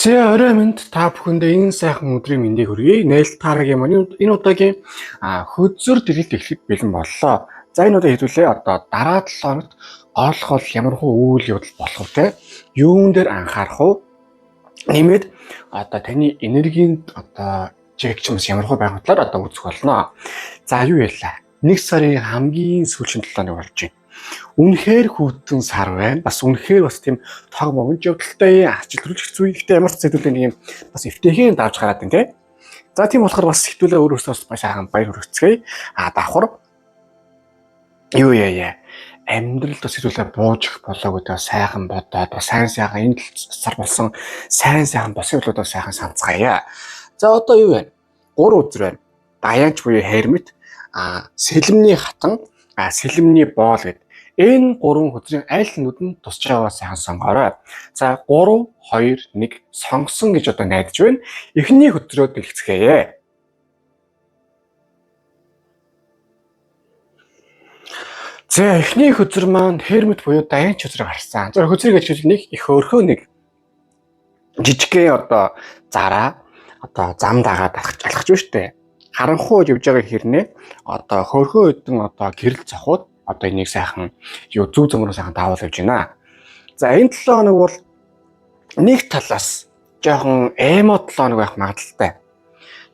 Орой минь та бүхэндээ энэ сайхан өдрийн мэндийг хүргэе. Нээл таарагийн маань энэ удаагийн хөзөр дэлгэлт эхлэх бэлэн боллоо. За энэ удаа хэдүүлээ дараа 7 хоногт гол ямархуу үйл явдал болох вэ? Юун дээр анхаарах вэ? Нэмээд таны энергийн чекчмс ямархуу байх талаар үзэх болно. За юу ялла? 1 сарын хамгийн сүүлийн 7 хоног болж байна. Үнэхээр хүйтэн сар байна. Бас үнэхээр тийм тог момж явдалтай ажил төрүүлэх зүй ихтэй ямар ч зүйлээ нэг юм бас эвтэйхэн давж гараад байна тий. За тийм болохоор бас хитүүлээ өөрөөсөө бас сайхан баяр хүргэцгээе. Давхар юу яа амьдрал бас хитүүлээ бууж болоогүй даа сайхан бодоод бас сайн энэ сар болсон сайн босын үйлдэл сайхан санацгаая. За одоо юу вэ? 3 үзэр байна. Даянч буюу хермит, сэлэмний хатан, сэлэмний боол гэдэг. Энэ 3 хөдрийн аль нүдэнд тусч байгаа сайхан сонгоорой. За 3, 2, 1 сонгосон гэж найдаж байна. Эхний хөдрөө дэлгэцгээе. За эхний хөдөр маань хермит буюу даянч хөдөр гарсан. За хөдрийг гэж нэг их өөрхөө нэг жижигхэн зараа зам дагаад алхаж байна штэ. Харанхуу явж байгаа хэрнээ хөөрхөө хэдэн гэрэл цохууд энийг сайхан зөв зөмрөө сайхан даавал явж байна. За энэ 7 хоног бол нэг талаас жоохон эмо 7 хоног байх магадaltaй.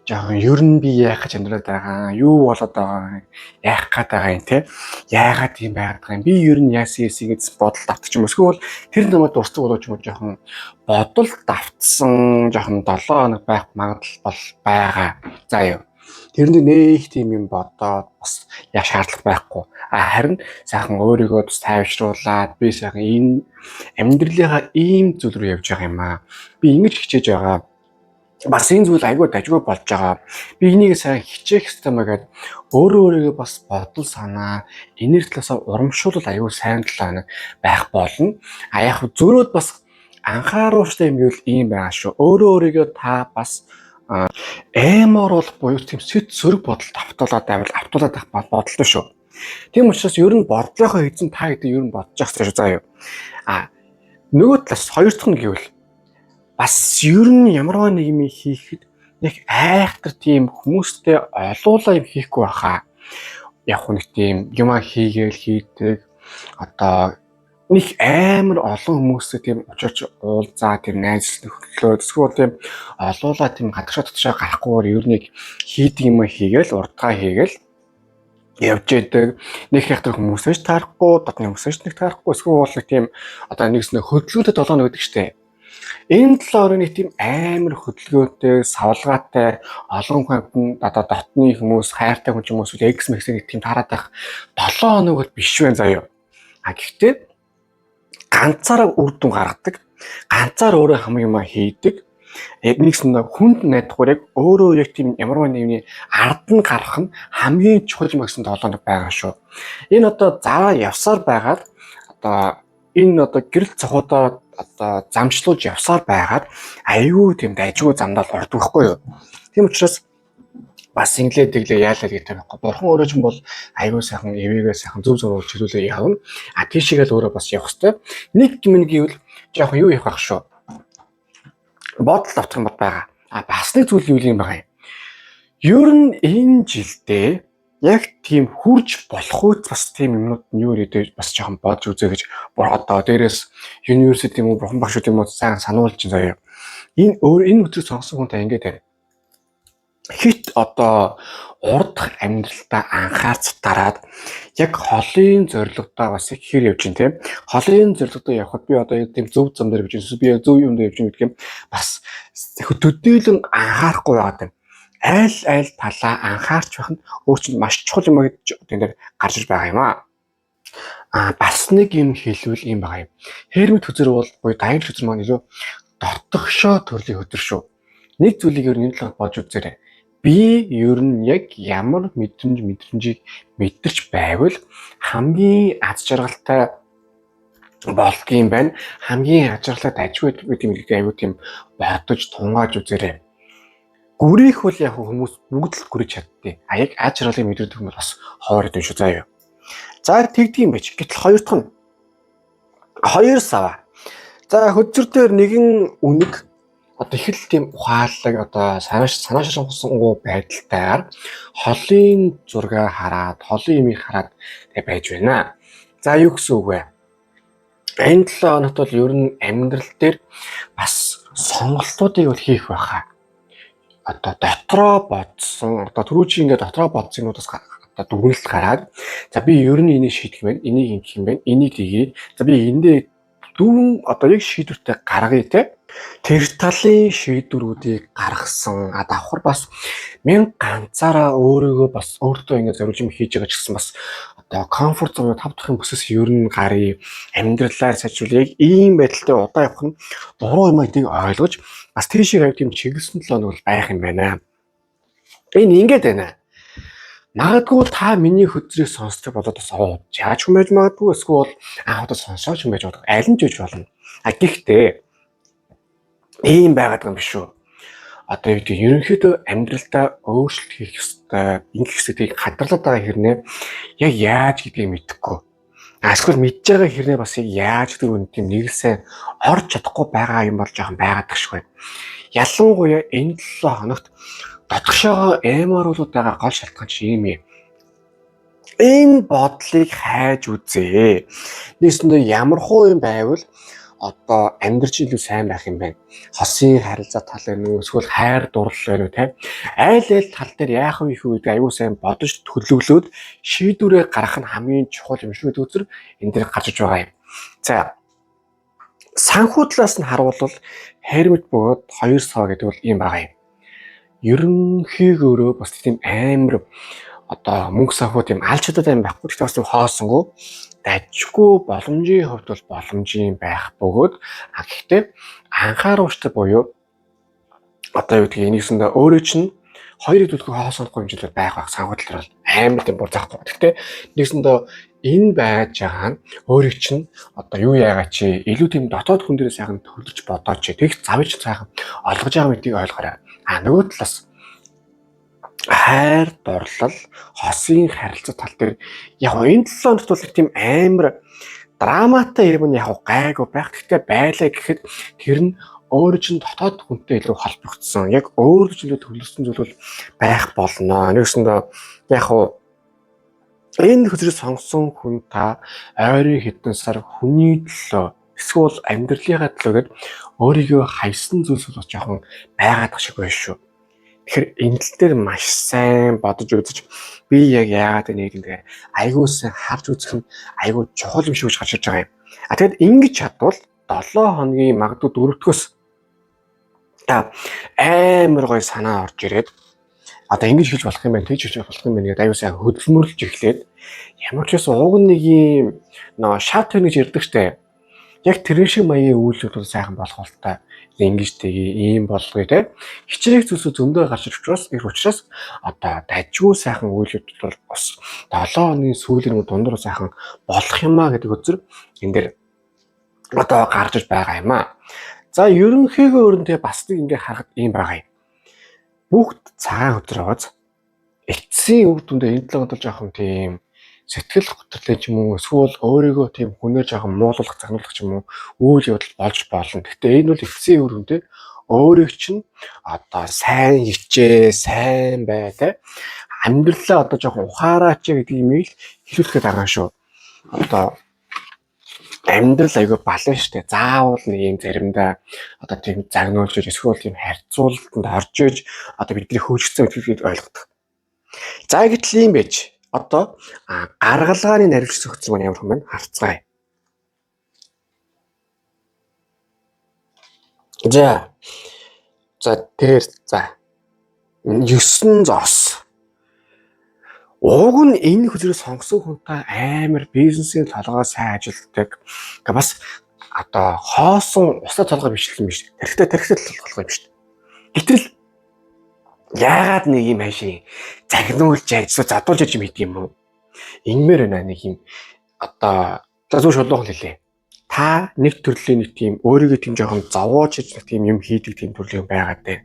Жоохон ер нь би яах гэж амьдраад байгаа, юу болоод байгаа, яах гээд байгаа юм те. Яагаад тийм байгаад байгаа юм? Би ер нь яасан гэж бодол давтчих юм. Эсвэл тэр намайг дурсдаг болооч юм жоохон бодол давтсан жоохон 7 хоног байх магадлал бол байгаа. За юу. Тэрний нэг тийм юм бодоод бас яа шаардлага байхгүй. Харин сайхан өөрийгөө бас тайвшруулад би сайхан энэ амьдралынхаа ийм зүйл рүү явж байгаа юм аа. Би ингэж хичээж байгаа. Бас энэ зүйл айгүй дажгүй болж байгаа. Би энийг сайхан хичээх хэрэгтэй мэгээд өөрийгөө бас бодол санаа энерги талаас урамшуулал айгүй сайн талаа байх болно. Яг зөрөөд бас анхааруулжтай юм гэвэл ийм байгаа шүү. Өөрийгөө та бас эмор бол буюу тийм сэт сөрөг бодолд автуулаад байх бодолтой шүү. Тийм учраас ер нь бодлохоо эзэн та гэдэг ер нь бодож ахсан шүү. За юу. Нөгөө талаас хоёр дахь нь гэвэл бас ер нь ямар нэг юм хийхэд нэг айхтар тийм хүмүүстэй олуулаа юм хийхгүй байхаа. Яг нэг тийм юм хийгээл хийдэг нэг амар олон хүмүүстэй тийм очиж уулзаа тийм найз нөхлөө эсвэл тийм олуулаа тийм гадагшаа гарахгүйгээр ер нь хийдэг юм хийгээл урдгаа хийгээл явж идэг. Нэг ихтэй хүмүүс ч таарахгүй, дотны хүмүүс ч нэг таарахгүй. Эсвэл бол нэг тийм нэгс нэг хөдөлгөөнтэй 7 хоног гэдэг штэ. Энэ 7 хоногийн тийм амар хөдөлгөөнтэй, савлгаатай олон хүн дотны хүмүүс, хайртай хүн хүмүүс үл X нэг тийм таарад байх 7 хоног бол биш вэ заяа. Гэхдээ ганцаараа үр дүн гаргадаг, ганцаар өөрөө хамгийн юм хийдэг. Нэгс хүнд найдахгүйр яг өөрөө яг тийм ямар нэгний ард нь гарах нь хамгийн чухал юм гэсэн 7 хоног байгаа шүү. Энэ зараа явсаар байгаад энэ гэрэл цохуудаа замчлуулж явсаар байгаад аюу тийм дайжгүй замдаа л ордог байхгүй юу. Тийм учраас бас инглээ тэглээ яалаа гэдэг байхгүй. Бурхан өөрөө ч бол аюу сайхан эвээгээ сайхан зөв зурвал чиглүүлээ явна. Тийшээгээл өөрөө бас явах хэрэгтэй. Нэг юм гэвэл жоохон юу явах шүү. Бодол авах юм байгаа. Бас нэг зүйл юу юм байгаа юм. Ер нь энэ жилдээ яг тийм хурж болох үед бас тийм юмнууд нь юу гэдэг бас жоохон бодж үзээ гэж дээрээс университет юм уу бурхан багшууд юм уу сайн сануулж заяа. Энэ өдрийг сонгосон хүнтэй ингэж тарай. Хит урд амьдралдаа анхаарч дараад яг холын зорилгодоо бас их хэр явж ин тийм. Холын зорилгодоо явхад би тийм зөв зам дээр явж би зөв юм дээр явж ин гэдэг юм бас төдийлөн анхаарахгүй байгаа юм. Айл талаа анхаарч байх нь өөрчлөлт маш чухал юм гэж энэ дээр гарч ир байгаа юм аа. Бас нэг юм хэлвэл юм байгаа юм. Хермит хөзөр бол буюу даянч хөзөр маань илүү дотгошоо төрлийн хөзөр шүү. Нэг зүйлийг ер нь энэ болж үзээрэй. Би ер нь яг ямар мэдрэмжийг мэдэрч байвал хамгийн аз жаргалтай болдгийм байна. Хамгийн аз жаргалтай дажгүй гэдэг юм аюу тийм бодож тунгааж үзээрэй. Гүрийх бол яг хүмүүс бүгд л гүрэж чаддیں۔ Яг аз жаргалыг мэдэрдэг юм бол бас хоороод байна шүү. Заа юу. За тэгдэм байж. Гэтэл хоёр дахь нь 2 сава. За хөзөр дээр нэгэн үнэг одоо их л тийм ухаалаг одоо санаашрахсангүй байдалтайгаар холын зураг хараад, холын юмыг хараад тэг байж байна. За юу гэсэн үг вэ? Энэ 7 хоногт бол ер нь амьдрал дээр бас сонголтуудыг бол хийх байхаа. Одоо дотроо бодсон, одоо түрүү чи ингээд дотроо бодсон юмудаас одоо дүгнэлт гараад за би ер нь энийг шийдэх юм байна, энийг ингэх юм байна, энийг хийгээд за би эндээ дүүн одоо яг шийдвэртэй гаргая те. Тэр талын шийдвэрүүдийг гаргасан давхар бас мянга ганцаараа өөрийгөө бас өөртөө ингэ зориулж юм хийж байгаа ч гэсэн бас одоо комфорт зон 5 дахь бүсээс ер нь гарыг амьдралаар сайжруулах ийм байдалтай удаа явах нь буруу юм гэдгийг ойлгож бас тийшээ авт юм чиглэсэн 7 хоног бол байх юм байна. Энэ ингэж байна. Магадгүй та миний хөдрийг сонсдог болоод бас яаж хүн байж магадгүй эсвэл одоо сонсооч хүн байж магадгүй аль нь ч үж болно. Гэхдээ ийм байгаад юм биш үү? Одоо юу гэдэг ерөнхийдөө амьдралдаа өөрчлөлт хийх ёстой. Ингэх хэсгийг хадгалаад байгаа хэрнээ яг яаж гэдгийг мэдэхгүй. Эсвэл мэдж байгаа хэрнээ бас яг яаж гэдэг үн тийм нэглсэн орж чадахгүй байгаа юм бол жоохон байгаад тахшгүй. Ялангуяа энэ 7 хоногт дотгошоогоо эморуулаад байгаа гол шалтгаан чи юм юм. Энэ бодлыг хайж үзээ. Нийсэндээ ямар хуу юм байвал одоо амьдрч илүү сайн байх юм байна. Хосын харилцаа тал байна уу, эсвэл хайр дурлал байна уу те. Айл тал дээр яах вэ гэдэг аюу сайн бодож төлөвлөөд шийдвэрээ гаргах нь хамгийн чухал юм шүү гэдэг үзэр энэ дээр гарч иж байгаа юм. За санхүү талаас нь харуул Hermit бөгөөд 2 сав гэдэг бол ийм байгаа юм. Ерөнхийгөөрөө бас тийм амар одоо мөнгө санхүү тийм аль чадаад юм байхгүй. Тэгтээ бас хоосонгүй дажгүй боломжийн хувьд бол боломжийн байх бөгөөд гэхдээ анхааруулжтай буюу одоо юу гэдгийг энийсэндээ өөрөө чинь хоёрыг төлөхөө хоосондохгүй хэмжээгээр байх санхүү тал бол амар тийм бур заахгүй. Гэхдээ нэгсэндээ энэ байж байгаа нь өөрийг чинь одоо юу яагаа чи илүү тийм дотоод хүн дээрээ сайхан төлөвлөж бодоод чи тэгж завж сайхан олгож байгаа гэдгийг ойлгоорой. Нөгөө талаас хайр дурлал хосын харилцаа тал дээр яг энэ 7 хоногт бол тийм амар драматай юм яг гайгүй байх. Гэхдээ байлаа гэхэд тэр нь өөрөө чинь дотоод хүнтэй илүү холбогдсон. Яг өөрөө ч илүү төлөвлөсөн зүйл бол байх болно. Нэгсэндээ яг энэ хөзрийг сонгосон хүн та ойрын хэдэн сар хүний төлөө эсвэл амьдралынхаа төлөө гээд өөрийгөө хайсан зүйлс бол жоохон байгаад шиг байна шүү. Тэгэхээр энэ тал дээр маш сайн бодож үзэж би яг яагаад нэг ингэ айгуу сайн харж үзэх нь айгуу чухал юм шиг гэж гарч ирж байгаа юм. Тэгэд ингэж чадвал 7 хоногийн магадгүй 4-өөс амар гоё санаа орж ирээд одоо ингэж хэлж болох юм байна, тэгж хэлж болох юм байна гэдэг аюу сайн хөдөлмөрлж эхлээд ямар ч байсан уг нэг юм шат төр гэж ярьдаг штэ. Яг тэр шиг маягийн үйлдэл бол сайхан болох болтой. Ингэж тгий, ийм болгоё те. Хичээх зүйлсүүд зөндөө гарч ирэх учраас одоо дажгүй сайхан үйлдэл бол бас 7 хоногийн сүүлийн дундуур сайхан болох юмаа гэдэг үзэр энэ дэр одоо гарч иж байгаа юм аа. За ерөнхийдөө өөрөнтэй бас нэг ингээ харахад ийм байгаа юм. Бүгд цагаан өдөр аваад эцсийн үр дүндээ энэ 7 хоног жоохон тийм сэтгэл хөдлөлтэй ч юм уу эсвэл өөрийгөө тийм хүнээр жоохон муулуулах, загнуулах ч юм уу үйл явдал болж болно. Гэхдээ энэ бол эцсийн үр дүндээ өөрийг чинь одоо сайн хичээ, сайн бай те. Амьдралаа одоо жоохон ухаараач гэдэг имийг хэлүүлэхэд байгаа шүү. Одоо амьдрал айгүй балан штэ. Заавал нэг юм заримдаа одоо тийм загнуулж эсвэл тийм харьцуулалтанд орж иж одоо бидний хөөжсөн гэдгийг ойлгодог. За гэтэл юм байж. Одоо гаргалгааны наривч сөхцөл маань ямар хүн байна харцгаая. За тэр 9 зоос. Уг нь энэ хөзрийг сонгосон хүнтэй амар бизнесийн толгой сайн ажилтдаг. Бас одоо хоосон усаа толгой биш юм биш. Тэрхтээ толгой юм шүү. Гэтэл яагаад нэг юм хайшин загнуулж ажиллаж задуулж юм хийдэг юм уу? Ингэмээр байна нэг юм одоо зөв шулуухан хэлээ. Та нэг төрлийн нэг тийм өөрийгөө тийм жоохон зовоож нэг тийм юм хийдэг тийм төрлийн байгаад байна.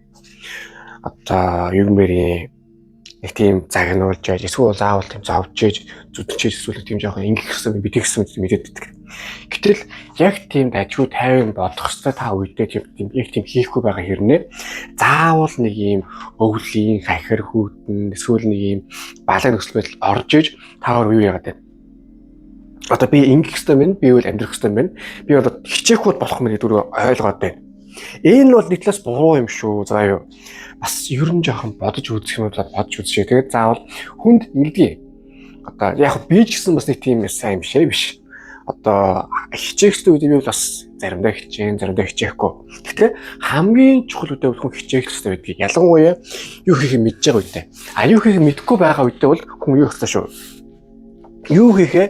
Одоо юмэр нэг тийм загнуулж эсвэл заавал тийм зовж зүдчээж эсвэл тийм жоохон ингэх гэсэн мэдэх гэсэн мэдээд байдаг. Гэтэл яг тийм дажгүй тайван бодох ёстой та үедээ тийм хийхгүй байгаа хэрнээ заавал нэг ийм өвлийн хахир хүүтэн эсвэл нэг ийм балаг нөхцөл байдал орж иж та юу яагаад вэ? Одоо би ингэх ёстой мэн, би бол амьдрах ёстой мэн. Би бол хичээхгүй болох мэн гэдгийг ойлгоод байна. Энэ бол нэг талаас буруу юм шүү. За юу. Бас ер нь жоохон бодож үзэх юм бол бодож үзшээ. Тэгээд заавал хүнд ингэдэг. Одоо яг би ч гэсэн бас нэг тийм сайн юм шээ биш. Одоо хичээхстэй үед би бол бас заримдаа хичээхгүй. Гэхдээ хамгийн чухал үедээ бол хүн хичээх хэрэгтэй байдгийг. Ялангуяа юу хийхээ мэдж байгаа үедээ. Юу хийхээ мэдгүй байгаа үедээ бол хүн юу хэвчээ шүү. Юу хийхээ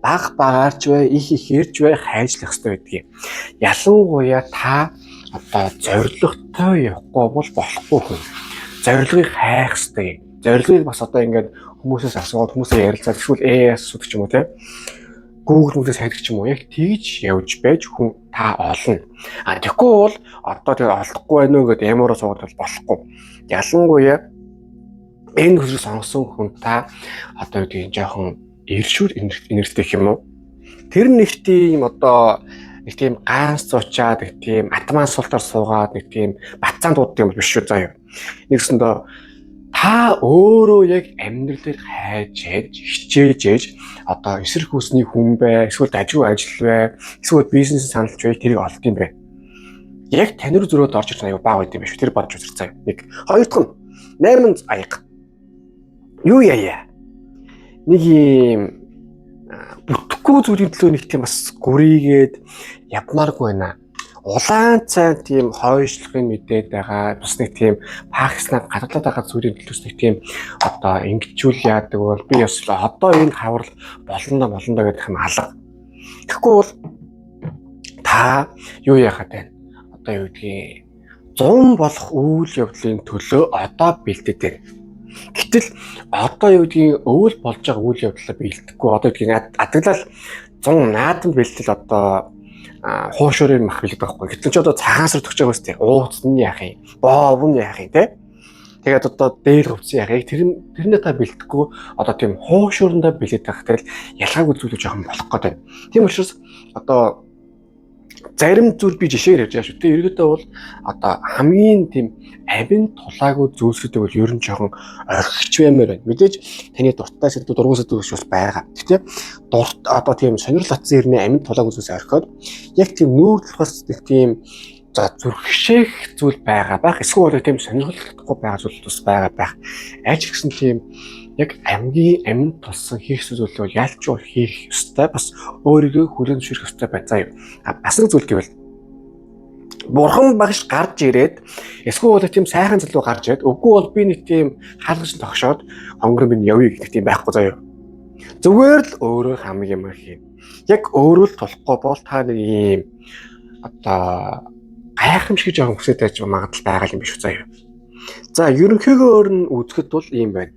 багаарч бай, их ирж бай хайжлах хэрэгтэй байдгийг. Ялангуяа та одоо зоригтой явахгүй бол болохгүй хүн. Зорилгыг хайх хэрэгтэй. Зорилгыг бас одоо ингээд хүмүүсээс асууад хүмүүсээ ярилцаад эсвэл асуудаг ч юм уу тийм. Google мөрөөс хайдаг ч юм уу яг тэгж явж байж хүн та олно. Тэгэхгүй бол одоо тэгээ олдохгүй байна уу гэдээ ямаараа суугаад бол болохгүй. Ялангуяа энэ хүсрэг сонгосон хүн та одоо тийм жоохон иршүүр энергитэй юм уу? Тэр нэг тийм одоо нэг тийм ганц цуучаад нэг тийм атман суултаар суугаад нэг тийм бацаан дууддаг юм биш үү заяа. Нэгсэндээ та өөрөө яг амьдралыг хайж хичээж ээж одоо эсрэг хүсний хүн бай, эсвэл дажгүй ажил бай, эсвэл бизнес саналж бай тэрийг олд юм бэ. Яг тань руу зөрөөд орж ирэх аюу бага байд юм биш үү? Тэр бодож үзэр заяа. Нэг хоёр дахь нь 8000 аяга. Юу яая? Нэг юм бүтэхгүй зүйлийн төлөө нэг тийм бас гүрийгээд явмааргүй байна. Улаан цай тийм хойшлохын мэдээд байгаа бас нэг тийм Пакистан гадаад байгаа зүйлийн төлөөс нэг тийм одоо ингэжүүл яадаг бол би бас одоо энэ хаврал болно гэдэг юм алга. Тэгэхгүй бол та юу яахад байна? Одоо юу гэдгийг 100 болох үйл явдлын төлөө одоо бэлдээд байна. Гэтэл одоо юу гэдгийг өвөл болж байгаа үйл явдлаа бэлдэхгүй одоо юу гэдгийг адаглал 100 наадамд бэлдэл одоо хуушурын мах билээд байгаа байхгүй. Гэтэл ч одоо цагаансар төгж байгаа үстэй. Ууцны яах юм? Боовн яах юм те? Тэгээд одоо дээр хувцсан яах юм? Тэрнээ та бэлдэхгүй одоо тийм хуушурандаа билээд байх тэгэл ялгаагүй зүйлүүд жоохон болох гэдэг. Тийм учраас одоо зарим зүйл би жишээр ярьж байгаа шүү. Тэгээ ерөөдөө бол одоо хамгийн тийм амин тулаагүй зүйлсүүдийг бол ер нь жоохон орхиж баймаар байна. Мэдээж таны дуртай сэдв дургуй сэдв бас байгаа. Гэхдээ дурт одоо тийм сонирхол татсан ирнэ амин тулаагүй зүйлс орхиод яг тийм нүүрлэх нэг тийм за зүрхшээх зүйл байх. Эсвэл тийм сонирхол татахгүй байгаа зүйл бас байх. Аль ч гэсэн тийм яг амгийн амин тулсан хийх зүйлөө ялч хийх ёстой бас өөрийгөө хүлээн зөвшөөрөх ёстой байцаа юм. Бас нэг зүйл гэвэл бурхан багш гарч ирээд эсвэл тийм сайхан зүйл гарч ирээд үгүй бол би нэг тийм хаалгач тогшоод хонгор минь явъя гэх тийм байхгүй заяа. Зүгээр л өөрөө хамгийн юм хий. Яг өөрөө л тулахгүй бол та нэг юм одоо гайхамшиг жоохон хүсэж байж магадлал байгаа юм биш үү заяа. За ерөнхийдөө нь үзэхэд бол ийм байна.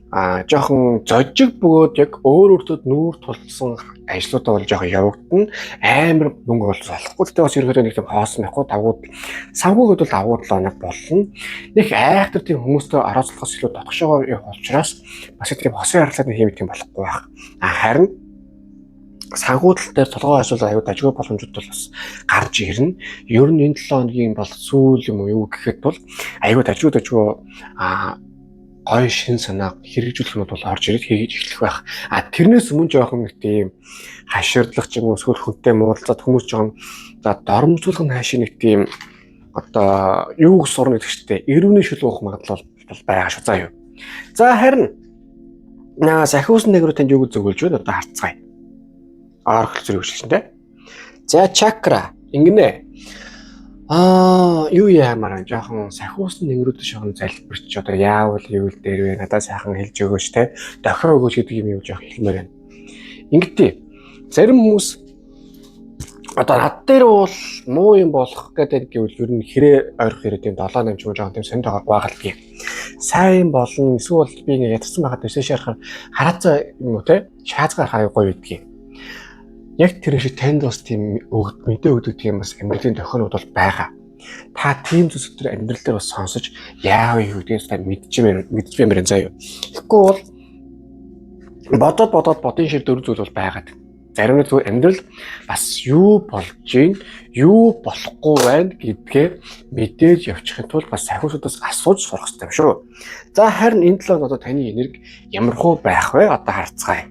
Жоохон зожиг бөгөөд яг өөрөөртөө нүүр тулсан ажлуудаа бол жоохон явагдана. Амар мөнгө олж олохгүй. Тэгтээ бас ерөнхийдөө нэг тийм хоосон байхгүй давгууд савгууд бол авууд л оног болно. Нэг айхтар тийм хүмүүстэй орооцлохоос илүү дотгошоо явах учраас бас тийм хосын харилцааны хийм тийм болохгүй байх. Харин санхүүдлэл дээр толгой ашиглаж аюу дажгүй боломжууд бол бас гарч ирнэ. Ер нь энэ 7 хоногийн бол сүүл юм уу юу гэхэд бол аюу дажгүй гой шин санаа хэрэгжүүлэх нь бол орж ирээд хийж эхлэх байх. Тэрнээс өмнө жоохон нэг тийм хаширдлах ч юм уу эсвэл хүнтэй муудалцаад хүмүүс жоохон за доромжуулах нь хаашаа нэг тийм одоо юу сурна гэдэг чтэй эрүүний шүлгүүх магадлал байгаа шүү заа юу. За харин сахиусан нэг рүү танд юу зөвлөж байна одоо харцгаая. Аргал зэрэг хөшлөлттэй. За чакра ингэнэ. Юу яамаар жоохон сахиусан нэнгэрүүд шохон залбирч одоо яавал юу л дээр вэ надад сайхан хэлж өгөөч те дохио өгөөч гэдэг юм юу жоох хэлмээр байна. Ингэдэй. Зарим хүмүүс одоо над дээр бол муу юм болох гэдэг гэвэл ер нь хэрэг ойрох хэрэг тийм 7-8 ч юм жоохон тийм сонд байгаа л гэх. Сайн болно эсвэл би ингэ ятгсан байхад өсөж хараацаа юм уу те шаазгаар хаяа гоё гэдгийг. Яг тэр шиг танд бас тийм мэдээ өгдөг тийм бас амьдралын тохиолдол бол байгаа. Та тийм зүйлс төр амьдрал дээр бас сонсож яав юу гэдгийг та мэдчихвэмээр заа юу. Тэгэхгүй бол бодоод бодын шиг 4 зүйл бол байгаад. зарим нь зүгээр амьдрал бас юу болж гин, юу болохгүй байна гэдгээ мэдээж явчихын тулд бас сахиусуудаас асууж сурах хэрэгтэй шүү. За харин энэ 7 хоног одоо таны энерги ямархуу байх вэ? Одоо харцгаая.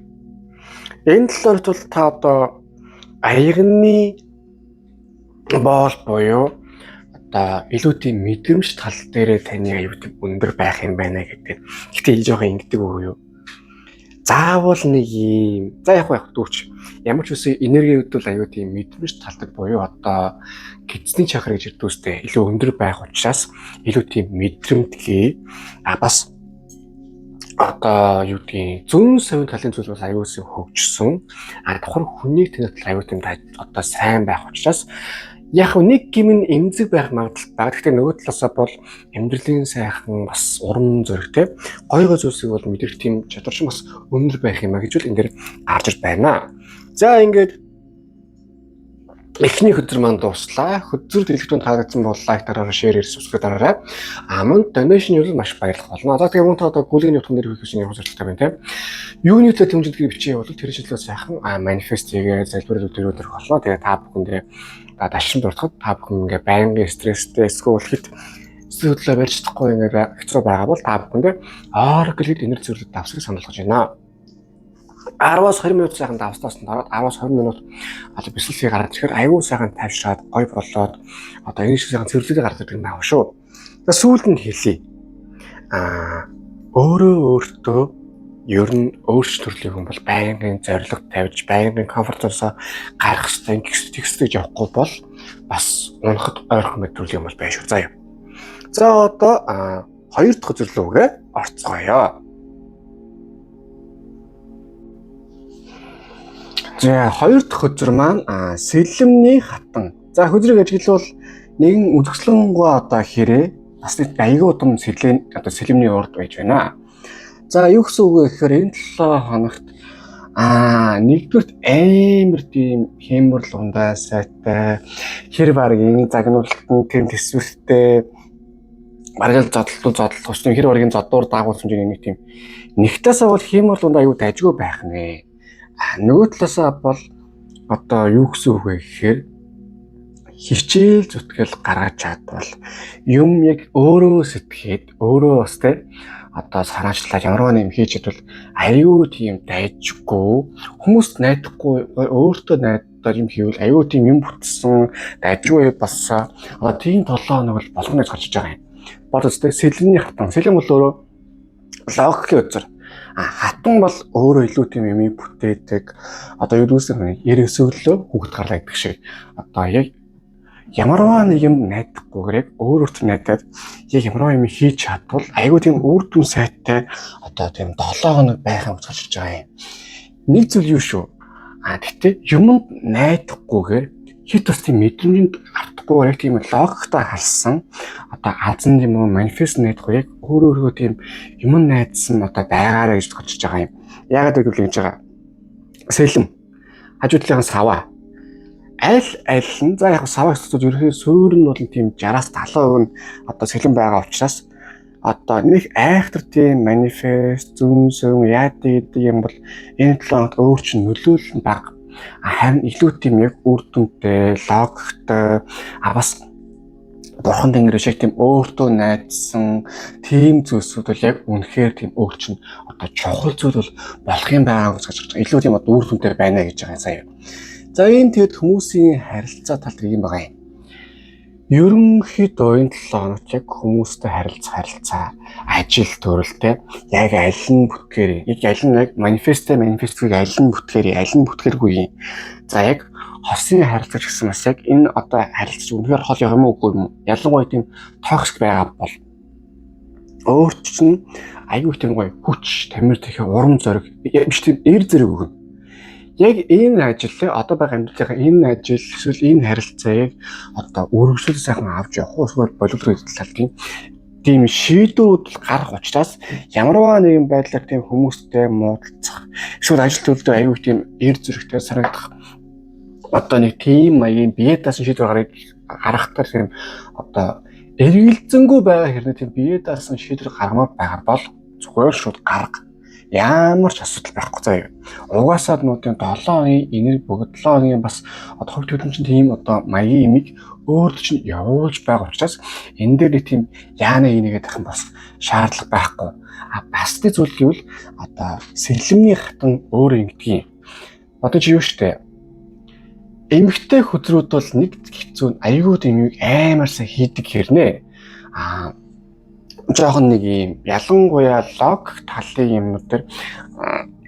Энэ 7 хоногт бол та одоо аягны боол буюу одоо илүү тийм мэдрэмж тал дээрээ таны аюу тийм өндөр байх юм байна гэдэг. Гэтэ жоохон ингэдэг үү юу? Заавал нэг юм. За яг дүүч. Ямар ч үсэн энерги хөдөл аюу тийм мэдрэмж талдаг буюу одоо гидсний чакра гэж ирдэг үстэй илүү өндөр байх учраас илүү тийм мэдрэмтгий бас одоо юу гэдгийг зүүн совын талын зүйл бас аюулсан хөгжсөн. Давхар хүний тэнэт аюул тийм одоо сайн байх учраас яг нэг гимн эмзэг байх магадлалтай. Гэхдээ нөгөө талаасаа бол амьдралын сайхан бас урам зоригтэй гойгоо зүйлсийг бол мэдэрх тийм чадвар шиг бас өндөр байх юм а гэж бол энэ дэр гарч ир байна. За ингээд эхний хөдөр маань дуслаа. Хөдөр дэлгэцүүнд таалагдсан бол лайк дараарай, шеэр, subscribe дараарай. Манд donation юу маш баярлах болно. За тэгээ мөн та одоо гүлгийн утган дээр хийх гэсэн юм зорилттой байна тийм. Юуны төлөө тэмцэлтгийг бичиж явуул тэр шилжлээ сайхан манифест хийгээ залбирал өдрөөр болно. Тэгээ та бүхэндээ дашин дуртахад та бүхэн ингээ байнгын стресстэй эсвэл хит зүйлээ барьж чадахгүй ингээ хэцүү байгаа бол та бүхэндээ Oracle-д энерги зөвлөлт давсыг санал болгож байна. 10-аас 20 минут сайхан давстаас дараад 10-аас 20 минут одоо бэлсэлсийг гаргаж ирэхээр аюул сайхан тайвшраад гой болоод одоо энэ шиг сайхан цэвэрлэлийг гаргаж ирдэг юм аа шүү. За сүүлд нь хэлье. Өөртөө ер нь өөрч төрлийн хүн бол байнгын зориг тавьж байнгын комфорт зонсоо гарах хэрэгтэй текстийг явахгүй бол бас унахад ойрхон мэдрэл юм бол байж шүү. За. За одоо хоёр дахь зөвлөгөө орцгоё. За хоёр дахь хөдөр маань сэлэмний хатан. За хөдрийг ажиглавал нэгэн үзэсгэлэнгүй одоо хэрэг бас нэг аягүй удам сэлэмний урд байж байна. За юу гэсэн үг вэ гэхээр энэ 7 хоногт нэгдүгürt амар тийм хэмбэрл ундаа сайтай хэр баргийн загнуулалтын тийм төсвөртэй баргал зодлол тусны хэр баргийн зодуур даагуулсан хэмжээний нэг тийм нэгтээсээ бол хэмбэрл ундаа аюу дайжгүй байх нэ. Нөгөө талаасаа бол одоо юу гэсэн үг вэ гэхээр хичээл зүтгэл гаргаж чадвал юм яг өөрөө сэтгэхэд өөрөө бас тэ одоо санаачлаад ямар нэг юм хийж чадвал аюу тийм дайжгүй хүмүүст найдахгүй өөртөө найдаад юм хийвэл аюу тийм юм бүтсэн дайжгүй бас одоо тийм 7 хоног бол болгоно гэж гарч иж байгаа юм. Бодостой сэлэмний хатан. Сэлэм бол өөрөө логикийн үзэр. Хатан бол өөрөө илүү тийм юм бүтээдэг. Одоо юу гэсэн ерөөсөөлөө хүүхд гарлаа гэдэг шиг. Одоо яг ямарваа нэг юм найдахгүйгээр өөрөөрт найдаад яг ямарваа юм хийж чадвал айгүй тийм үр дүн сайтай одоо тийм 7 хоног байх юм гэж харж байгаа юм. Нэг зүйл юу шүү. Гэхдээ юмд найдахгүйгээр хит бас тийм мэдрэмжинд автахгүйгээр яг тийм логиктай халсан одоо азан юм уу манифест найдахгүй яг өөрөө тийм юм найдсан одоо байгаарэ гэж бодож байгаа юм. Яагаад гэвэл ингэж байгаа. Сэлэм хажуу талын саваа аль нь за яг саваа хэсгүүд ерөөсөө суурь нь бол тийм 60-аас 70% нь одоо сэлэм байгаа учраас одоо нэг айхтар тийм манифест зүүн сүүн яадаг гэдэг юм бол энэ 7 хоногт өөр чинь нөлөөлөл нь бага. Харин илүү тийм яг үр дүнтэй логиктой бас бурхан тэнгэр шиг тийм өөртөө найдсан тийм зүйлсүүд бол яг үнэхээр тийм өөр чинь одоо чухал зүйл бол болох юм байгаа гэж харж байгаа. Илүү тийм одоо үр дүнтэй байна гэж байгаа сая. За энэ тэгэд хүмүүсийн харилцаа тал дээр юм байгаа юм. Ерөнхийдөө энэ 7 хоногт яг хүмүүстэй харилцаа, ажил төрөлтэй яг аль нь бүтгэр, яг манифестыг аль нь бүтгээргүй. За яг хосын харилцаа гэсэн бас яг энэ одоо харилцаа үнэхээр хол юм уугүй юм. Ялангуяа тийм токсик байгаа бол өөрт чинь аюу тийм гоё хүч, тамир тэхэ урам зориг биш тийм эр зэрэг өгнө. Яг энэ ажил одоо байгаа амьдралынхаа энэ ажил эсвэл энэ харилцааг одоо үргэлжлүүл сайхан авч явах эсвэл боловсрол талын тийм шийдвэрүүд гарах учраас ямарваа нэгэн байдлаар тийм хүмүүстэй муудалцах эсвэл ажил төрөлдөө аюу тийм эр зэрэгтэй санагдах одоо нэг тийм маягийн бие даасан шийдвэр гаргахтар тийм одоо эргэлзэнгүй байгаа хэрнээ тийм бие даасан шийдвэр гаргамаар байгаа бол зүгээр шууд гарга. ямар ч асуудал байхгүй заяа. Угаасаа нүүдийн 7 хоногийн энерги бүгд 7 хоногийн бас хувь төлөвлөмж тийм маягийн имийг өөрт чинь явуулж байгаа учраас энэ дээр нэг тийм яана ийнийгээд ах юм бас шаардлага байхгүй. Бас нэг зүйл гэвэл сэлэмний хатан өөрөө ингэдэг юм. Одоо чи юу штэ эмэгтэй хөдрүүд бол нэг хэцүү аюуд юм амар сайн хийдэг хэрнээ. Жохон нэг юм ялангуяа лог талын юмнууд төр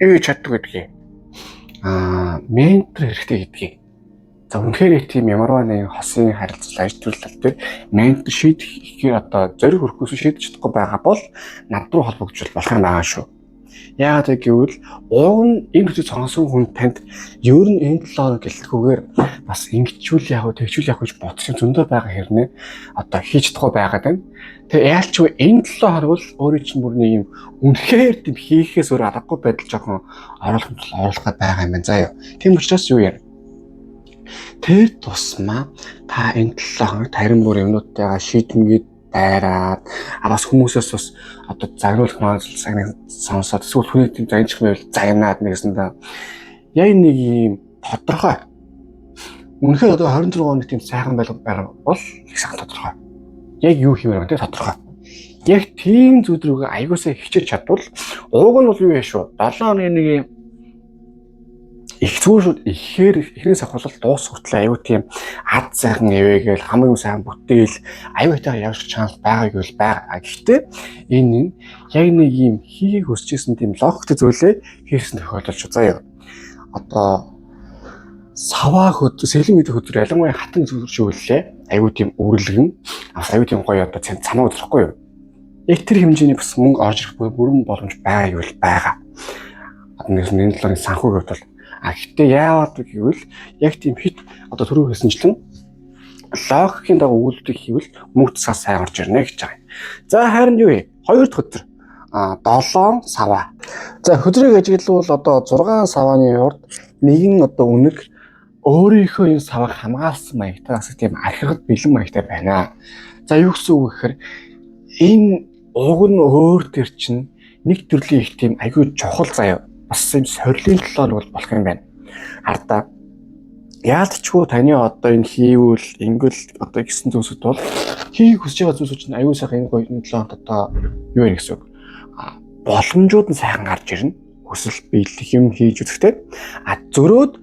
юу чаддаг гэдгийг ментор хэрэгтэй гэдгийг. За үнэхээр тийм ямарваа нэг хосын харилцал ажил тал дээр ментор шийдэхээр зориг хүрхүүс шийдэж чадахгүй байгаа бол над руу холбогдвол болох юм байгаа шүү. Яагаад гэвэл уг нь энэ хүчийг сонгосон хүн танд ер нь энэ 7 хоног гэлтгүүгээр бас ингэчүүл яг тэгчүүл яг гэж бодсон зөндөө байгаа хэрнээ хийж чадахгүй байгаад байна. Тэгээ яалчгүй энэ 7 хоног бол өөрөө чинь бүр нэг юм үнэхээр тийм хийхээс өөр аргагүй байдал жоохон оруулах байгаа юм байна заа юу. Тийм учраас юу яа. Тэр тусмаа та энэ 7 хоног тарин бүр юмнуудтайгаа шийдэмгээд байраад бас хүмүүсээс бас загнуулах маань сонсоод эсвэл хүний тийм загнах байвал загнаад нэгсэндээ яг нэг юм тодорхой. Үнэхээр 26 оны тийм сайхан байгаа бол их сайхан тодорхой. Яг юу хиймээр байна тодорхой. Яг тийм зүйл рүүгээ аягуулсаа хичээж чадвал ууг нь бол юу яа шүү. 7 оны нэг юм их зүйлүүд ихнээс ахвал дуус хүртэл аюу тийм ад сайхан ивэгээл хамгийн сайн бүтээл аюутайгаа явж чанал байгааг бол байгаа. Гэхдээ энэ яг нэг юм хийхийг хүсэжсэн тийм логиктэй зүйлээ хийсэн тохиолдолч заяа. Саваа хөдөр сэлэн гэдэг хөдөр ялангуяа хатан зүйл шүүлээ. Аюу тийм өрлөгн аюу тийм гоё цанаа өдрөхгүй юу. Яг тэр хэмжээний бас мөнгө орж ирэх бүрэн боломж байгааг бол байгаа. Нэг энэ талын санхүүг бол гэхдээ яагаад гэвэл яг тийм хит түрүү хэлсэнчлэн логикийн дагуу үйлдэл хийвэл мөнгө цаас сайн орж ирнэ гэж байгаа юм. За харин юу вэ? 2 дахь өдөр 7 саваа. За хөдрийг ажиглавал 6 савааны урд нэгэн үнэг өөрийнхөө энэ саваг хамгаалсан маягтаас тийм архиргад бэлэн маягтай байна. За юу гэсэн үг гэхээр энэ уг нь өөр төр чинь нэг төрлийн их тийм аягүй чухал заяа. Бас юм сорилын талаар бол болох юм байна. Хардаа яалтчгүй таны энэ хийвэл ингэл гэсэн зүйлсүүд бол хийх хүсэж байгаа зүйлсүүд чинь аюул сайхан энэ гоё 7 хоногт юу вэ гэсэн үг. Боломжууд нь сайхан гарч ирнэ. Хүсэл биелэх юм хийж үзэхдээ зөрөөд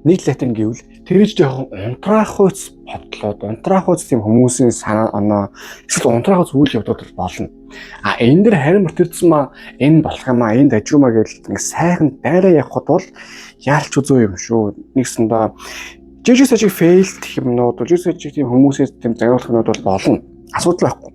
нэг латин гэвэл тэрэж жоохон унтраахуйц бодлоод унтраахуйц тийм хүмүүсийн санаа оноо эсвэл унтраахуйц үйл явдлууд болно. Энэ дэр харин мөртөрсөн энэ болох юм энэ дажгумаа гэж нэг сайхан дайраа явахд бол яалч үзөө юм шүү. Нэгсэндээ жижиг сажиг фейлт юмнууд жижиг сажиг тийм хүмүүсээс тийм загварлах юмнууд бол болно. Асуудал байхгүй.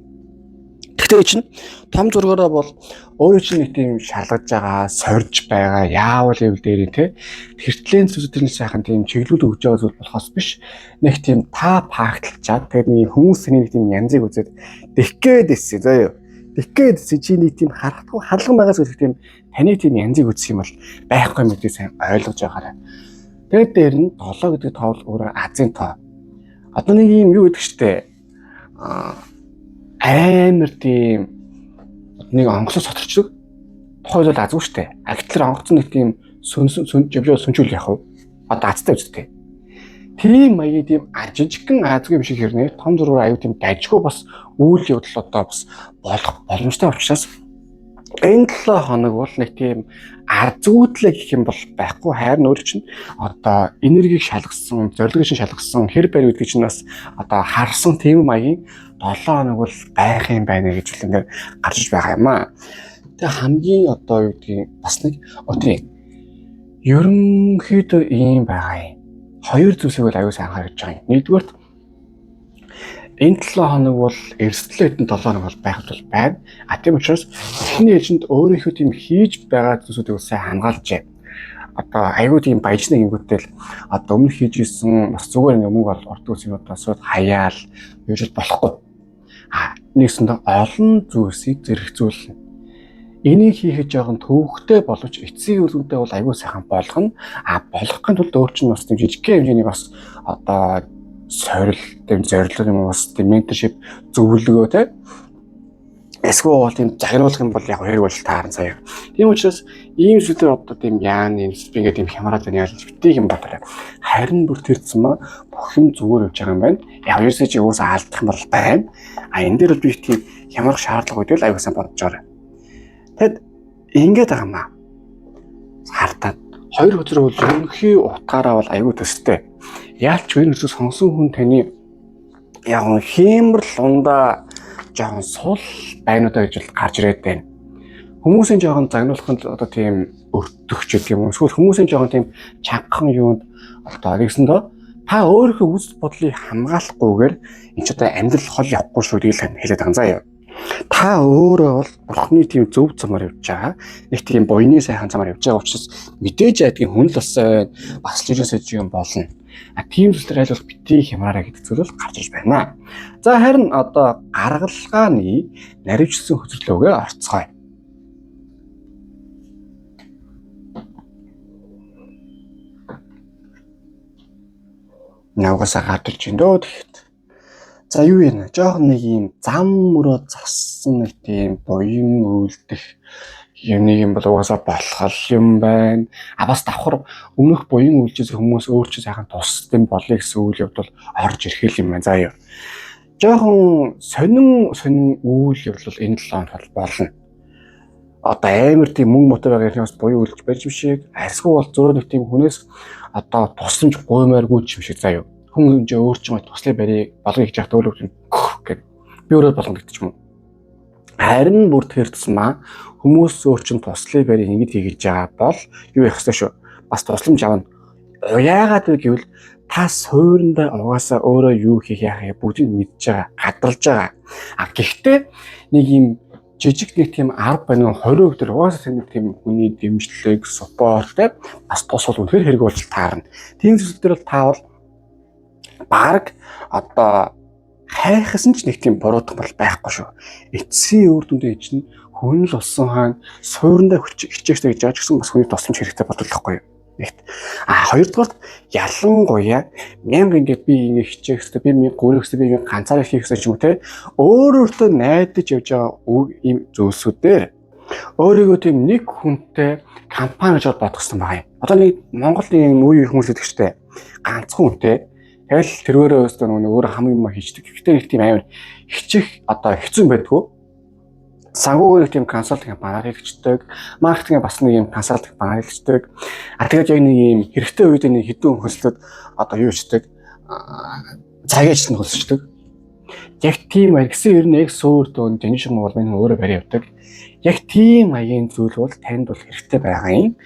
Гэхдээ чинь том зургаараа бол өөрөө чинь нэг тийм шалгаж байгаа, сорж байгаа, яавал хэвэл дээр те тэртлийн зүйлүүдийн сайхан тийм чиглэлүүд өгж байгаа зүйл болохоос биш. Нэг тийм та пакталчаад тэгээд нэг хүмүүсийн нэг тийм янзыг үзээд дэхгээд эсэ заяа. Дэхгээд чи нэг тийм харахгүй хаалган байгаа зүйл тийм таны тийм янзыг үзэх юм бол байхгүй юм гэдгийг сайн ойлгож байгаарай. Тэгээд дээр нь 7 гэдэг тоо бол өөрөө азийн тоо. Нэг юм юу гэдэг чтэй амар тийм нэг онгоцоо соторчдаг. Тухайн бол азгүй штэ. Гэтэл онгоцон нэг тийм сүнжүүл явах уу? Азтай үстэй. Тийм маягийн тийм жижигхэн азгүй юм шиг хэрнээ том зургаар аюу тийм дажгүй бас үйл явдал бас болох боломжтой учраас энэ 7 хоног бол нэг тийм арзгүйдлээ гэх юм бол байхгүй. Хайр нөр чинь энергийг шалгасан, зорилгыг шалгасан, хэр барь гэдэг чинь бас харсан тийм маягийн 7 хоног бол байх юм байна гэж л ингээд гарч байгаа юм аа. Тэгээ хамгийн юу гэдгийг бас нэг тийм ерөнхийдөө ийм байгаа юм. 2 зүйлсийг бол аюу сайн анхаарч байгаа юм. Нэгдүгээрт энэ 7 хоног бол эрсдэл хэдэн 7 хоног бол байх бол байна. Тийм учраас эхний ээлжинд өөрийнхөө тийм хийж байгаа зүйлсүүдийг сайн хамгаалж аюу тийм баяжны гингүүтэл өмнө хийж исэн бас зүгээр нэг мөнгө бол ордог юм сууд хаяал юуж болохгүй. Нэгсэндээ олон зүйлсийг зэрэгцүүлнэ. Энийг хийхэд жоохон төвөгтэй боловч эцсийн үр дүндээ бол аюу сайхан болгоно. Болгохын тулд өөр чинь бас тийм жижиг хэмжээний бас сорил, тийм зорилго юм бас тийм менторшип зөвлөгөө те Эсвэл бол тийм загнуулах юм бол яг хоёр болж таарна заяа. Тийм учраас ийм зүйлээр одоо тийм яан юм би ингээд тийм хямраад байна яаж битгий юм бодлоо. Харин бүр тэрцэн маа бүх юм зүгээр явж байгаа юм байна. Яг ерөөсөө чи уус алдах юм бол байна. А энэ дээр бол би тийм хямрах шаардлага үүдэл аюулсан бодож байгаа. Тэгэд ингээд байгаа юм аа. Хартаад хоёр өдөр бол ерөнхий утгаараа бол аюул төстэй. Яалч энэ өсөс сонсон хүн таны яг хиймэрл ундаа жоохон сул байнуудаа гэж бол гарч ирээд байна. Хүмүүсийн жоохон загнуулахын одоо тийм өртөгч гэдэг юм уу? Эсвэл хүмүүсийн жоохон тийм чангахан юунд одоо нэгсэндөө та өөрийнхөө үс бодлыг хамгаалахгүйгээр энэ ч одоо амьдрал хол явахгүй шүү гэж хэлээд байгаа заяа. Та өөрөө бол бурхны тийм зөв замаар явж байгаа. Нэг тийм буйны сайхан замаар явж байгаа учраас мэдээж айдгийн хүн л болсон бас л ерөөсөө юм болно. Тийм зүйлээр айл бол битгий хямраараа гэдэг зүйл бол гарч иж байна. За харин одоо гаргалгааны наривчсан хөтөлбөрөөгөө орцгоё. Навгасаа гадарч ин дөө тэгэхэд. За юу юм? Жохон нэг юм зам мөрөө зассан нэг тийм буян үйлдэх юм бол угаасаа болох юм байна. А бас давхар өмнөх буян үйлчээс хүмүүс өөрчилж сайхан тусдсан болъё гэсэн үйл явдал орж ирэх юм байна. За юу. Жохон сонин үйл явдал энэ 7 хоног болно. Одоо амар тийм мөнгө мотой байгаа юм бас буян үйлч барьж бишээ. Арьсгүй бол зөрөө нэг тийм хүнээс одоо тусламж гуймааргүй юм шиг заа юу. Хүн хэмжээ өөрчмөө туслах барийг болгоё гэж яхад өөлөг гэх би өөрөө болгоно гэдэг юм уу. Харин бүр тэрцмаа хүмүүс өөрчн туслах барийг ингэж хийж байгаа бол юу ярих ёстой шүү. Бас тусламж авна. Яагаад вэ гэвэл та суурьндаа угаасаа өөрөө юу хийх яахыг бүгдийг мэдж байгаа, гадарж байгаа. А гэхдээ нэг юм жижиг нэг тийм 10 байна 20 өдөр угаасаа нэг тийм хүний дэмжлэг, суппорт бас тус бол үнэхээр хэрэг болж таарна. Тийм зүйлсээр бол та бол баг одоо хайхсан ч нэг тийм буруудах бол байхгүй шүү. Эцсийн үр дүндээ чинь хүн л болсон хаан суурьндаа хичээхтэй гэж яаж гисэн бас хүний тусламж хэрэгтэй бодлохгүй юу. Нэгт. А хоёрдугаар ялангуяа мянга ингээд би ингэ хичээхтэй би минь гүрэхтэй би ганцаараа хийхтэй ч юм уу те өөрөөртөө найдаж явж байгаа ийм зүйлсүүдээр өөрийгөө тийм нэг хүнтэй компани гэж бодгосон байгаа юм. Одоо нэг Монголын үе хүмүүс гэдэг чтэй ганцхан хүнтэй тэгэл тэрвэрээ өстөө нөгөө өөр хамгийн юм хийждэг. Гэхдээ нэг тийм амар хичих одоо хэцүү байдгүй. Санхүүгийн нэг тийм консалтинг компани хэрэгждэг, маркетинг бас нэг юм консалтинг компани хэрэгждэг. А тэгээд яг нэг юм хэрэгтэй үед нэг хэдэн хөлсөд одоо юу хийдэг? Цагаач нь хөлсөждөг. Яг тийм гэсэн ер нь яг суур дөөн тэншин бол минь өөрөө барь явдаг. Яг тийм аягийн зүйл бол танд бол хэрэгтэй байгаа юм.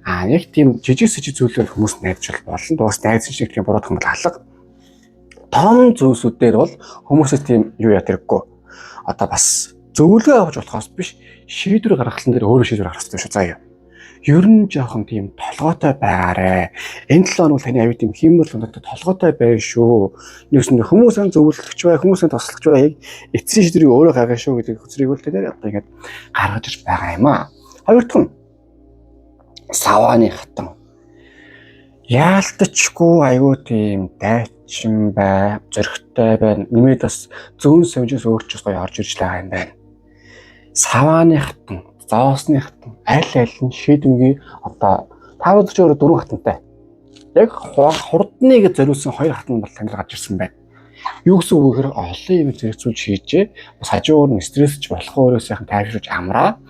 А яг тийм жижиг зүйлээр хүмүүс найдаж болно. Дуус найдсан шиг тийм буруудах юм бол алга. Том зүйлсүүдээр бол хүмүүсээс тийм юу яа тэрэггүй. Одоо бас зөвлөгөө авч болохоос биш шийдвэр гаргахлан дээр өөрөө шийдвэр гаргах хэрэгтэй шүү. За юу. Ер нь жоохон тийм толгойтой байгаарэ. Энэ 7 хоног таны аюу тийм хиймэл тундагтай толгойтой байна шүү. Нэгсэн хүмүүсийн зөвлөгч бай, хүмүүсийн тослогч бай. Яг эцсийн шийдвэрийг өөрөө гаргана шүү гэдэг хүсрийг бол тэгээд одоо ингэж гаргаж ирж байгаа юм аа. Хоёрдугаар нь савааны хатан. Яалтчгүй аюу тийм дайчин бай, зөрөгтэй байна. Нэмээд бас зүүн сувжээс өөрчлөж гоё орж ирж байгаа юм байна. Савааны хатан, зоосны хатан, аль нь шийдвэрийн одоо 5 4 хатантай. Яг хурдныг зориулсан 2 хатан бол танд гарч ирсэн байна. Юу гэсэн үг вэ гэхээр олон юм зэрэгцүүлж хийжээ. Бас хажуугаар нь стрессч болох өөрөө сайхан тайвшруулж амраа.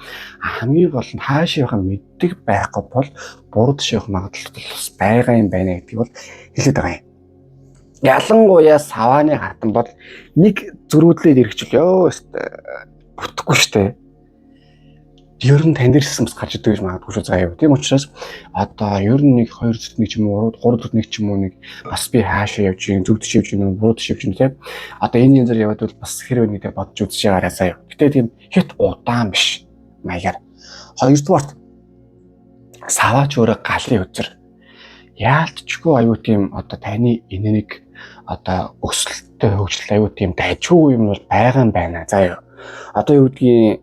Хамгийн гол нь хаашаа явах мэддэг байхгүй бол буруу шийдэх магадлал бас байгаа юм байна гэдгийг бол хэлээд байгаа юм. Ялангуяа савааны хатан бол нэг зөрүүдлээд ирэхчил бүтэхгүй штэ. Ер нь тань дээрсэн бас гарч идэг гэж магадгүй шүү заяа. Тийм учраас одоо ер нь нэг 2 зүт нэг ч юм уу 3 зүт нэг ч юм уу нэг бас би хаашаа явж гин зүгт шивж гин бурууд шивж гин тийм. Одоо энэ янзаар яваад бол бас хэрэг нэгтэй бодож үзэж байгаарай заяа. Гэтэ тийм хит удаан биш маягаар. Хоёрдугаарт саваач өөрөө галын үзэр. Яалтчгүй аюу тийм одоо таны энерги одоо өсөлттэй хөгжил аюу тийм дайжгүй юм бол байгаа юм байна заяа. Одоо юу гэдгийг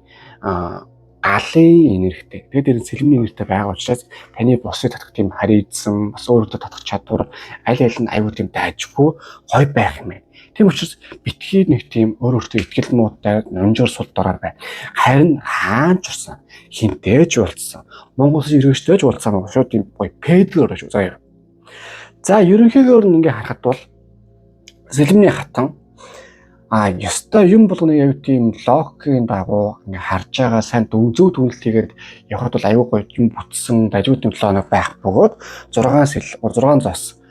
галын энергитэй. Тэгээд энэ сэлмийн энергитэй байгаа учраас таны босыг татах тийм харийдсан, бас өөрөөдөө татах чадвар аль аль нь аюу тийм дайжгүй гоё байх юм байна. Тийм учраас битгий нэг тийм өөртөө ихтгэл муутай нунжуур сул дорой бай. Харин хаан ч урсан хинтээж уулзсан. Монголч иргэжтэйж уулзсан байгаа шүү. Тийм гоё педгээр шүү. За ерөнхийдөө ингээ харахад бол сэлэмний хатан ёстой юм болгоны аюу тийм логикийн дагуу ингээ харж байгаа сайн зөв дүнэлтийгээд явахад бол аюу гоё юм бүтсэн дажгүй 7 хоног байх бөгөөд 6 зоос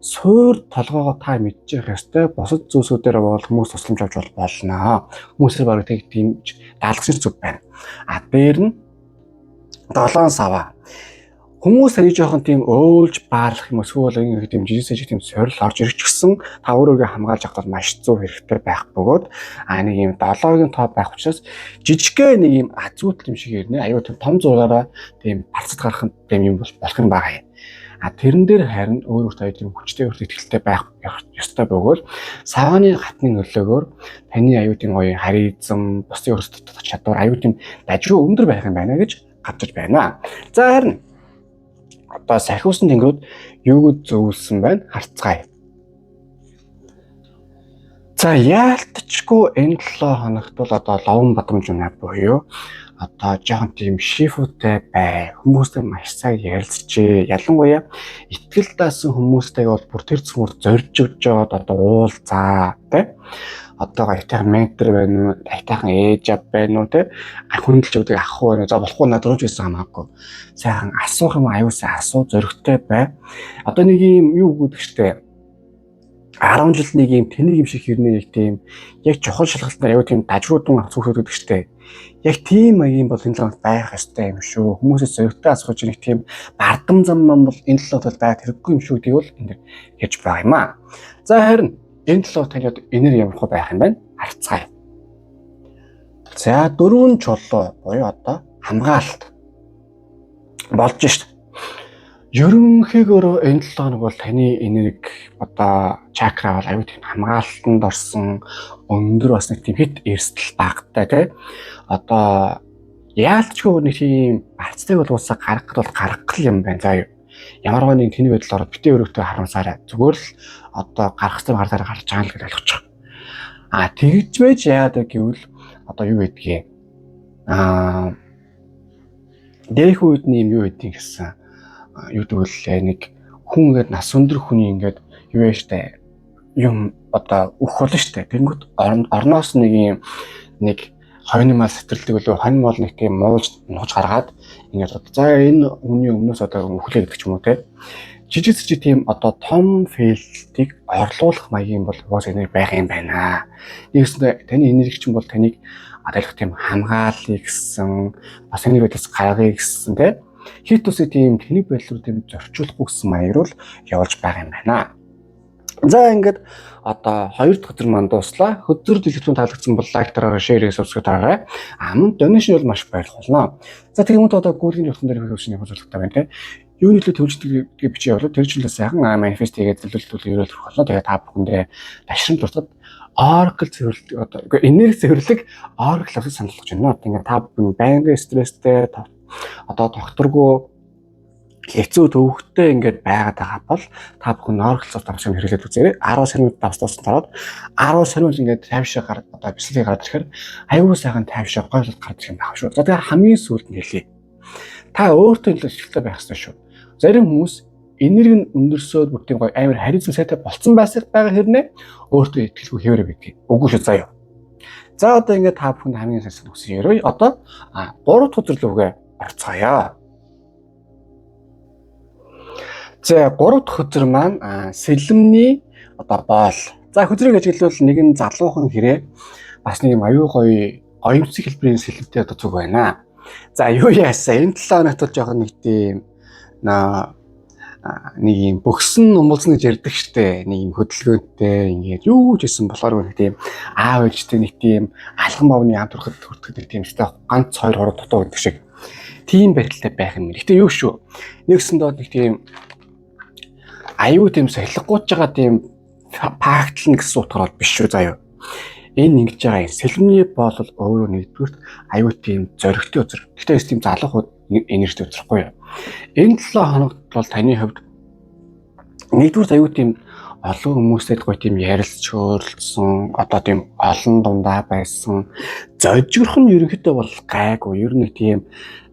суур толгоогоо та мэдж явах ёстой босод зүйлсүүдээр бол хүмүүс тусламж авч болно. Хүмүүсээр бараг тийм даалгавар зүг байна. Дээр нь 7 сава хүмүүс таны жоохон тийм өөлж баарлах юм эсвэл ингэ тийм жижиг тийм сорил орж ирэх гэсэн та өөрийгөө хамгаалж авах бол маш зөв хэрэгтэй байх бөгөөд нэг юм 7-гийн тоо байх учраас жижигхэн нэг юм азуутл юм шиг ирнэ. Аюу тийм том зургаараа тийм барцад гарах тийм юм бол болох юм байгаа юм. Тэрэн дээр харин өөрөөр тийм хүчтэй ихтэй байх ёстой бөгөөд савааны хатны нөлөөгөөр таны аюу тийм гоё харизм бусдын өөрсдөө чадвар аюу тийм дажгүй өндөр байх юм байна гэж гадж байна. За харин сахиусан тэнгэрүүд юуг зөвлөсөн байна харцгаая. За яалтчгүй энэ 7 хоногт бол ловон бадамж унаа буюу жоохон тийм шифүүтэй бай. Хүмүүстэй маш сайн ярилцжээ. Ялангуяа итгэл даасан хүмүүстэйгээ бол бүр тэр цөмөр зорж өгч жоод уулзаа тий. Айтайхан ментор байна уу, айтайхан ээж ав байна уу те хүндэлж өгдөг ах уу байна. За болохгүй надад рууж байсан хамаагүй. Сайхан асуух юм аюусаа асуу зөрөгтэй бай. Нэг юм юу гэдэг штэ 10 жил нэг юм тэнэг юм шиг хэрнээ яг тийм яг чухал шалгалтаар аюу тийм дажгуудун асуух гэдэг штэ. Яг тийм юм бол энэ лагт байх ёстой юм шүү. Хүмүүсээс зөрөгтэй асууж нэг тийм бардам зам бол энэ лагт бол байх хэрэггүй юм шүү гэдгийг бол энэ ярьж байгаа юм аа. За харин энэ 7 танд энерги ямар байх юм байна? Харцгаая. За 4 чулуу буюу хамгаалалт болж шít. Ерөнхийдөө энэ 7 хоног бол таны энерги чакра бол аюу тийм хамгаалалтанд орсон өндөр бас нэг тийм хит эрсдэл багтай тий. Яалтчгүй нэг тийм барцтай боловсоо гаргах бол гаргах юм байна. За ямар нэг тэний байдлаар битээ өрөвтэй харамсаарай. Зүгээр л гаргахсан гараараа гарч байгаа л гэж ойлгож байгаа. Тэгж байж яадаг гэвэл юу гэдгийг дээрх үед нь юу гэдгийг гэсэн юу гэвэл нэг хүн ингээд нас өндөр хүний ингээд юу вэ штэ юм өөх болно штэ. Тэнгүүд орноос нэг хойны мал сэтрэлдэг үлээ хонь мол нэг тийм муулж нууж гаргаад ингээд за энэ хүний өмнөөс өөхлөө гэдэг ч юм уу те. Жижиг тийм том фейлтийг орлуулах маягийн бол уус энерги байх юм байна. Нэгсэндээ таны энерги чинь бол таныг адилхан тийм хамгаалъя гэсэн бас энерги байдлаас гаргая гэсэн те. Хит үсээ тийм тэнэг байдлаар тийм зорчуулахгүй гэсэн маягаар бол явуулж байгаа юм байна. За ингээд 2 дахь өдөр маань дуслаа. Хөдөр дэлгэцүүн таалагдсан бол лайк дараарай, шеэр хийх, сабскрайб дараарай. Мөн донешн бол маш баярлалаа. За тэгмүүд гүүргийн явтан дээр хөвсний хөлөлттэй байна те. Юу нийлээ төвлөлтийг бичиж явуулаад тэр чинь сайхан манифест хийгээд зөвлөлтүүд өрөөлөх болно. Тэгээ та бүхэндээ дашрын дуртад Oracle цэвэрлэг энерги цэвэрлэг Oracle авах санал болгож байна. Ингээд та бүхэн байнгын стресстэй докторгүй хэцүү төвөгтэй ингээд байгаад байгаа бол та бүхэн Oracle софт авсан хэрэглээд үзээрэй. 10 сарын давстуулсан дараад 10 сарын ингээд тайвшаа бэлсэлийг гараад ирэхээр аюул сайхан тайвшаа гойлол гарч ирэх юм байна шүү. За тэгээ хамгийн сүүлд нь хэлье. Та өөртөө илүү ихтэй байх хэрэгтэй шүү. Зарим хүмүүс энерги нь өндөрсөөд бүр тийм гоё амар харизм сайтай болцсон байгаа хэрнээ өөртөө итгэлгүй хэвээрээ битгий. Үгүй шүү заяа. За ингээд та бүхэнд хамгийн сайн хүсье өрөө. 3 дахь өдрөлгөө орцгоё. За 3 дахь өдөр маань сэлэмний боол. За хөдрийг ажиглавал нэгэн залуухан хэрэг бас нэг юм аюу гоё оюутсан хэлбэрийн сэлэмтэй зүг байна. За юу яасан энэ 7 хоногт бол жоохон нэг тийм нэг юм бөхсөн умуулсан гэж ярьдаг штэ. Нэг юм хөдөлгөөнтэй ингээд юу ч гэсэн болохоор нэг тийм аав ээжтэй нэг тийм алхам бовны хамт хүртэхэд нэг тийм штэ ганц 2 3 дутуу гэдэг шиг тийм байдалтай байх юм. Гэтэ юу шүү. Нэгсэндээ нэг тийм аюу тийм сахилгагүйж байгаа тийм пактл гэсэн утгаар бол биш шүү заяа. Энэ ингэж байгаа юм. Сэлэмний боол бол өөрөө нэгдүгürt аюу тийм зоригтой үзэр. Гэтэ тийм залуухууд энерги үзрэхгүй юу. Энэ 7 хоногт бол таны хувьд нэгдүгээр аюу тийм олон хүмүүстэй гоё тийм ярилцж хөөрөлдсөн одоо тийм олон дундаа байсан зожигрох нь ерөнхийдөө бол гайгүй ер нь тийм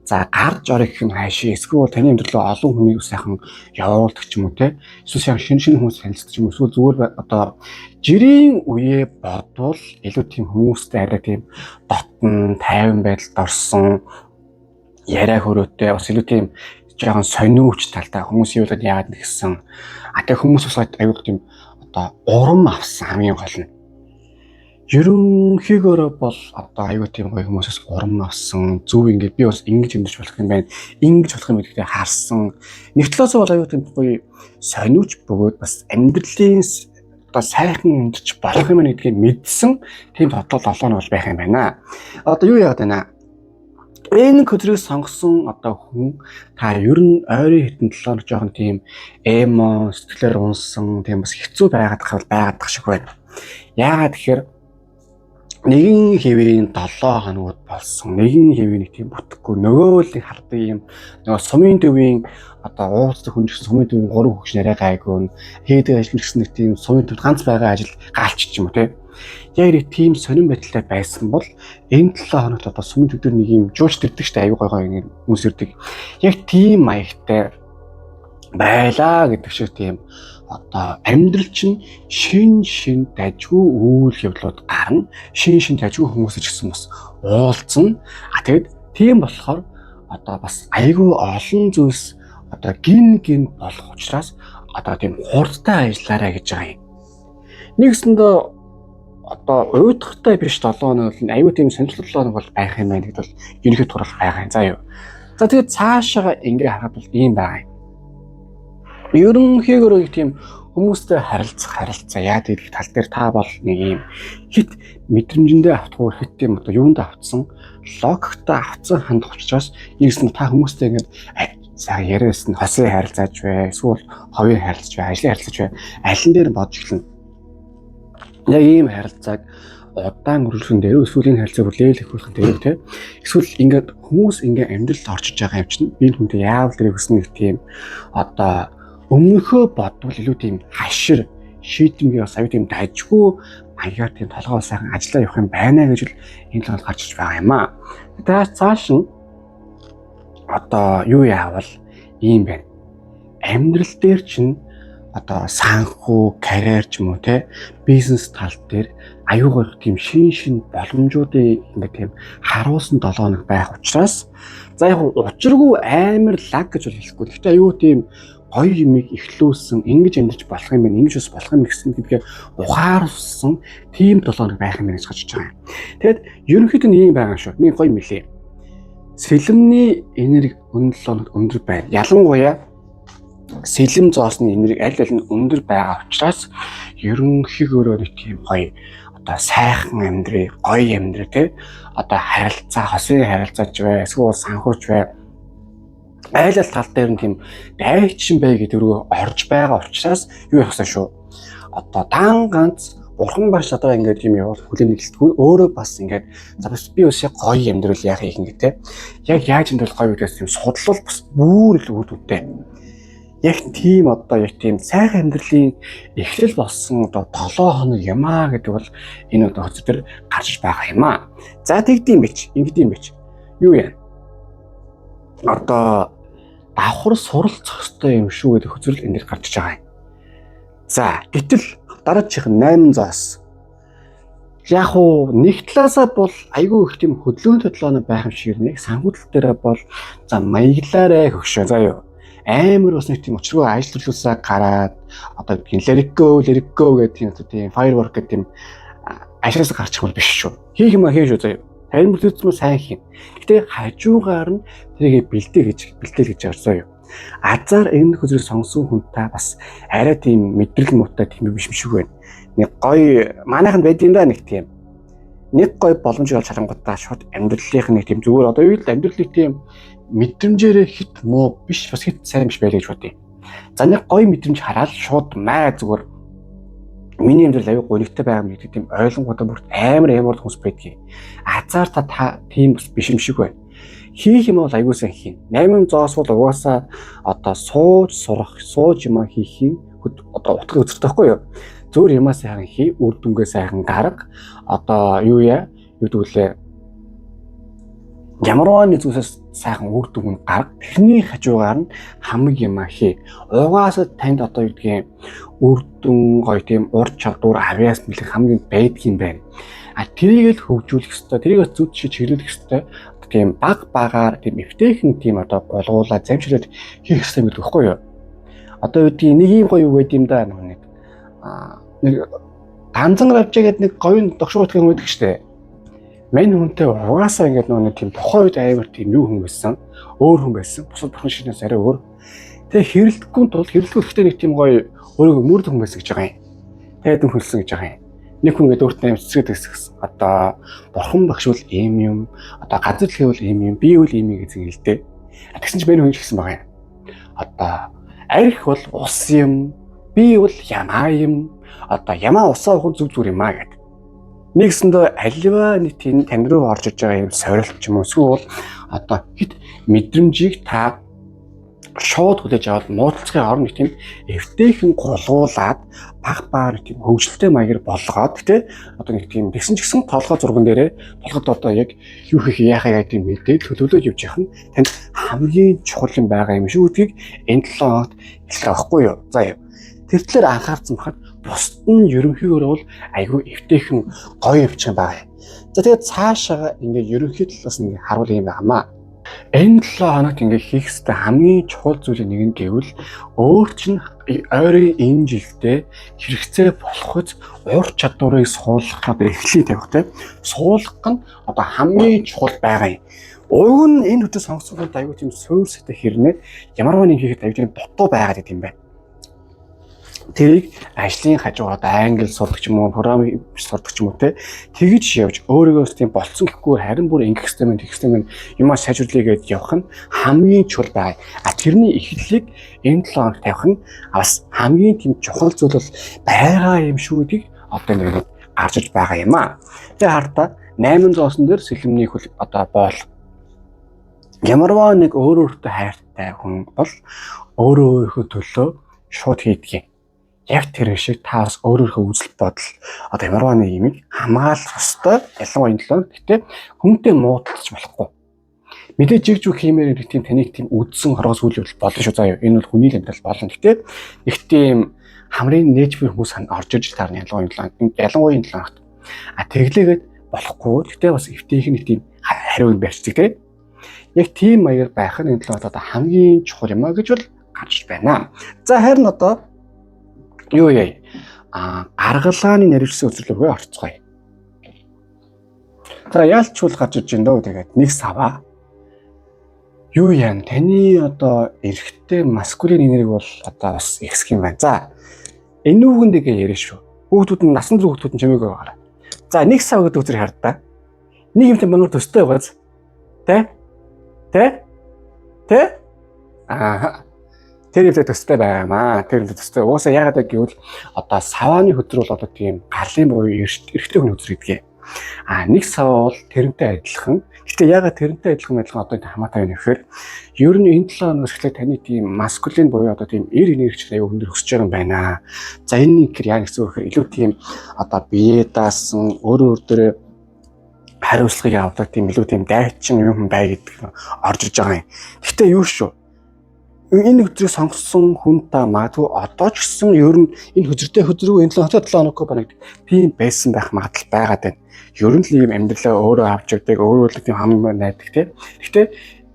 за гарч орох юм хаашаа эсвэл таны амьдралаа олон хүнийг сайхан явуулдаг ч юм уу те эсвэл шинэ хүмүүс танилцдаг ч юм уу эсвэл зүгээр одоо жирийн үе бодвол илүү тийм хүмүүстэй арай тийм дотн тайван байдалд орсон яриа хөрөөтэй бас илүү тийм жоохон сониуч талтай хүмүүс юу гэдэг яагаад нэгсэн тэг хүмүүс бас аюул тийм одоо урам авсан хамгийн гол нь ерөнхийдөө бол одоо аюул тийм гоё хүмүүсээс урам авсан зөв ингээд би бас ингэж амьдч болох юм байна ингэж болох юм гэдэгт харсан нэг талаас бол аюул тийм гоё сониуч бөгөөд бас амьдралын одоо сайхан амьдч болох юм гэдгийг мэдсэн тийм бодлол олон бол байх юм байна одоо юу яагаад байна энэ хөдрийг сонгосон одоо хүн та ер нь ойрын хитэн талаар жоохон тийм эмо сэтгэлээр унсан тийм бас хэцүү байгаад шиг байна. Яагаад тэгэхээр нэгэн хэвийн 7 хоногуд болсон. Нэгэн хэвийн нэг тийм бүтэхгүй нөгөө л хардаг юм. Нөгөө сумын төвийн одоо уулздаг хүн гэсэн сумын төвийн 3 хөгш нарай гайгүй хийдэг ажил гэсэн нэг тийм сумын төвд ганц байгаа ажил гаалч ч юм уу те. Яг нэг тийм сонирн байдлаар байсан бол энэ 7 хоногт одоо сумын төдөр нэг юм жууч төрдөг штэ аюу гой хүмүүс ирдэг. Яг тийм маягтай байлаа гэдэг шиг тийм одоо амьдрал чинь шин дажгүй үйл явдлууд гарна. Шин дажгүй хүмүүсч гэсэн бас уулзсан. Тэгэд тийм болохоор одоо бас аюу олон зүйлс одоо гин болох учраас одоо тийм хурдтай ажиллаарай гэж байгаа юм. Нэгсэндээ одоо уйдахтай биш 7 хоног бол аюу тийм сонирхолтой 7 хоног бол байх юм байна гэдэл бол ерөнхий турал байгаа юм. За юу. За тэгээд цаашаа ингээ харахад бол ийм байгаа юм. Ерөнхийдөө тийм хүмүүстэй харилцаа яа гэдэг тал дээр та бол нэг юм хит мэдрэмжэндээ автгүй хит тийм одоо юунд автсан логиктой автсан хандах учраас нэгсэн та хүмүүстэй ингээд за яриас нь хосын харилцааж бай эсвэл ховын харилцаж бай ажлын харилцаж бай алин дээр бодж эхэлнэ. Яг ийм харилцааг удаан үргэлжлэн дээр эсвэл энэ харилцааг левел ихүүлэх дээр те эсвэл ингээд хүмүүс ингээд амьдралд орчиж байгаа юм чинь би хүнтэй яавал тэр өснө гэх тийм одоо өмнөхөө бодвол илүү тийм хашир шийдэмгий бас аюу тийм дажгүй маягаар тийм толгой сайхан ажиллаа явах юм байна гэж л энэ л гарч иж байгаа юм аа. Тэгээд цааш нь одоо юу яавал ийм байна. Амьдрал дээр чинь одоо санхүү, карьер ч юм уу те бизнес тал дээр аюу гой тийм шин боломжуудыг ингээд тийм харуулсан 7 хоног байх учраас за яг учиргүй амар лаг гэж бол хэлэхгүй. Гэхдээ аюу тийм гоё юмыг эхлүүлсэн, ингэж амьдарч болох юм байна, ингэж бас болох юм гэсэн гэдгээ ухаарсан тийм 7 хоног байх юм байна гэж гарч иж байгаа юм. Тэгэд ерөнхийдөө ийм байгаа шүү. Нэг гоё мэлээ. Сэлэмний энерги өндөр 7 хоног өндөр байна. Ялангуяа сэлэм зоосны энерги аль аль нь өндөр байгаа учраас ерөнхийдөө нэг тийм гоё одоо сайхан амьдрий, гоё амьдрий те одоо харилцаа, хосын харилцаач бай, эсвэл санхүүч бай. Айл ал тал дээр нь тийм дайчин бай гэдэг рүү орж байгаа учраас юу яхсан шүү. Одоо дан ганц бурхан баш одоо ингээд юм явал хүлээн нэгэлтгүй өөрөө бас ингээд за бас би бас яг гоё амьдрал яах юм гэдэг те. Яг яаж амьдрал гоё гэдээс тийм судлал бас бүр л үүдүүдтэй. Яг тийм одоо яг тийм сайхан амьдралын эхлэл болсон одоо 7 хоног юмаа гэдэг бол энэ одоо хөцөр төр гарч байгаа юм аа. За тэгдэм бич, ингэдэм бич. Юу яа? Одоо давхар суралцах ёстой юм шүү гэдэг хөцөрл энэ дээр гарч байгаа юм. За гэтэл дараачих 800-аас яг уу нэг талаасаа бол айгүй их тийм хөдөлгөөнтэй 7 хоног байх юм шиг нэг санхүүтэл дээр бол за маяглаарэ хөгшөө заа юу. Амар бас нэг тийм очроо ажил төлөвлөсөө гараад одоо let go гэдэг тийм firework гэдэг тийм ажлаас гарчих бол биш шүү. Хийх юм хийж үзье. Харин бүтээцмээ сайн хийн. Гэтэ хажуугаар нь тэрийг бэлдээл гэж ярьсан юу. Азар энэ хөзрийг сонгосон хүн та бас арай тийм мэдрэл муутай тийм биш шиг байна. Нэг гоё манайханд байд юм да нэг тийм. Нэг гоё боломж олж харангуудаа шууд амьдралынх нэг тийм зүгээр одоо юу л амьдралын тийм мэдрэмжээрээ хит муу биш бас хит сайн биш байлаа гэж бодъё. За нэг гоё мэдрэмж хараад шууд маа зүгээр миний амьдрал аюу гонигтай байгаа юм гэдэг тийм ойлгонгуудаа бүрт амар хүмүүс байдгийг. Азар та тийм бас биш юм шиг байна. Хийх юм бол аюу сайн хийн. 800-аас бол угаасаа одоо сууж юм хийх юм одоо утгыг үздэг байхгүй юу? Зөөр юмаа сайхан хий, үр дүнгээ сайхан гарга. Одоо юу гэдгүүлээ ямарваа нэг зүйлээс сайхан үр дүн гарга. Тэрний хажуугаар нь хамаг юмаа хий. Угаасаа танд одоо юу гэдгийг үр дүн гоё тийм ур чадвар авьяас мэлэх хамгийн байдгийн байна. Тэрийг л хөгжүүлэх ёстой. Тэрийг зүтгшиж хэрэглэх ёстой. Тийм баг багаар тийм эвтэйхэн тийм одоо болгуулаад замжруулаад хийх ёстой гэдэг байхгүй юу? Одоо үүдий нэг юм гоё юу гэдэм да нэг ганцхан авчаа гэдэг нэг гоё догшуутгын юм байдаг штэ. Мань хүнтэй угаасаа ингээд нэг тийм тухайн үед амар тийм юу хүн байсан, өөр хүн байсан. Бусад бурхан шинээс арай өөр. Тэгээ хэрэлдэхгүй тул хэрэглэхдээ нэг тийм гоё өөрийгөө мөрд хүн байсан гэж байгаа юм. Тэгээд хүн хөлсөн гэж байгаа юм. Нэг хүн ингээд өөртөө амар цэцгээд гэсэн. Одоо бурхан багш бол ийм юм, одоо газар дэлхий бол ийм юм, би бол ийм юм гэж хэлдэг. Тэгсэн чинь мань хүн гэсэн байгаа юм. Одоо арх бол ус юм, би бол ямаа юм. Одоо ямаа усаа ухын зүг зүр юм аа гэдэг. Нэгсэндээ аливаа нэг тийм тань руу орж иж байгаа юм сорилт ч юм уу эсвэл одоо хэд мэдрэмжийг та шууд хүлээж аваад муудалцахын орон нэг тийм эвтэйхэн гулгуулад баг баар тийм хөгжилтэй маягаар болгоод тий одоо нэг тийм тэгсэн ч гэсэн толгой зурган дээрээ толгойд одоо яг юу хийх яахаа гэдэг юм мэдээд төлөвлөж явж явах нь танд хамгийн чухал юм байгаа юм шүү гэдгийг энэ 7 хоногт хэлэх байхгүй юу. За яа. Тэр талаар анхаарсан бахад бусд нь ерөнхийдөө бол айгүй эвтэйхэн гоё явчих юм байна. За тэгээд цаашаа ингээд ерөнхий талаас нь харуул юм байнамаа. Энэ 7 хоногт ингээд хийх ёстой хамгийн чухал зүйлийн нэг нь гэвэл өөр чинь ойрын энэ жилдээ хэрэгцээ болохоц ур чадварыг суулгахад эхлэе тавих те. Суулгах нь одоо хамгийн чухал байгаа юм. Уг нь энэ хөтөс сонгоцгонд айгүй тийм суурьстай хэрнээ ямар нэг хийхэд айгүй дутуу байгаад идэм байна. Тэрийг ажлын хажуугаар англи сурдаг ч юм уу, програмыг сурдаг ч юм уу те тэгж явж өөрийгөө тийм болцсон гэхгүй харин бүр ингэх систем юмаа сайжруулъя гэж явах нь хамгийн чухал байгаа. Тэрний эхлэлийг энэ 7 хоногт тавих нь бас хамгийн тийм чухал зүйл бол байгаа юм шүү гэдгийг одоо нэг гарч иж байгаа юм аа. Тэгээ хартаа 8 зоосон дээр сэлэмнийх бол одоо боол. Ямарваа нэг өөрөөртөө хайртай хүн бол өөрийнхөө төлөө шууд хийдэг. Яг тэр шиг та бас өөрийнхөө үзэл бодол одоо ямарваа нэг юм хамгаалах ёстой. Ялангуяа энэ 7 хоног гэхдээ хүнтэй муудалж болохгүй. Мэдээж жиг жиг хиймээр нэг тийм таныг тийм үдсэн хоргоос үйлдэл болно шүү заяа. Энэ бол хүний амьдрал болно. Гэхдээ их тийм хамрын нээжбэр хүмүүс орж иж таарна ялангуяа энэ 7 хоногт. Тэглээгээд болохгүй. Гэхдээ бас эвтэйх нэг тийм хариу барьцдаг тийм. Яг тийм маягаар байх нь энэ 7 хоногт одоо хамгийн чухал юм а гэж бол гарч байна. За харин одоо юу яа гаргалгааны наривчлсан үзүүлэлгөө орцгоё. За яалчвал гарч иж энэ дөө тэгээд нэг саваа. Юу яа таны одоо эрэгтэй маскулин энерги бол одоо бас ихсэх юм байна. За энэ үгэндээ яриа шүү. Хүүхдүүд нь насан турш хүүхдүүд нь чимээг байгаарай. За нэг сав гэдэг үзэр хардаа. Нэг юмтай манар төстэй байгааз. Тэ? Тэр юм төстэй байгаамаа. Тэр юм төстэй. Уусаа яагаад гэвэл одоо савааны хөдөр бол одоо тийм гарлын буюу эрэгтэй хүний хөдөр гэдгээ. Нэг сав бол тэрнтэй адилхан. Гэхдээ яагаад тэрнтэй адилхан одоо энэ хамаатай юм нэхээр ер нь энэ 7 хоногоос эхлээд таны тийм маскулин буюу одоо тийм эр энерги аюу өндөр өсөж байгаа юм байна. За энэ нэг яг гэсэн үг илүү тийм одоо бие даасан өөрөө хариуцлагыг авдаг тийм илүү тийм дайчин юм бай гэдэг орж иж байгаа юм. Гэхдээ юу шүү. Энэ хөдрийг сонгосон хүн та магадгүй одоо ч гэсэн ер нь энэ хөдрөө энэ 7 хоног баг тийм байсан байх магадлал байгаад байна. Ер нь л ийм амьдралаа өөрөө авч явдаг, өөрөө л тийм хамгийн найдаг тийм. Гэхдээ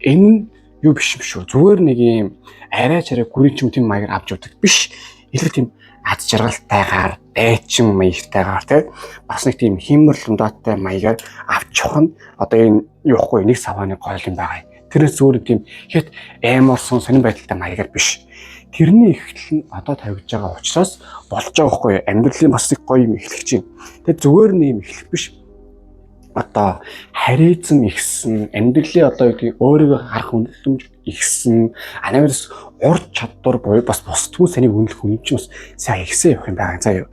энэ нь юу биш юм шүү. Зүгээр нэг ийм арай чарай гүрийн тийм маягаар авч явдаг биш. Илүү тийм аз жаргалтайгаар, дайчин маягтайгаар тийм бас нэг тийм химэрлэмдаатай маягаар авч явах нь одоо энэ юу ихгүй нэг савааны гол юм байгаа. Тэрээс зүгээр тийм хэд аймарсан сонин байдалтай маягаар биш. Тэрний эхлэл нь одоо тавьж байгаа учраас болж байгаа байхгүй юу? Амьдралын бас их гоё юм эхлэх чинь. Тэгээ зүгээр нэм эхлэх биш. Одоо харизм ихсэн, амьдралын одоо юу өөрийгөө харах үнэлэмж ихсэн, анаараас урд чадвар буюу бас бус хүмүүс санийг үнэлэх үнэлж бас сайн ихсэн явах юм байна. За юу.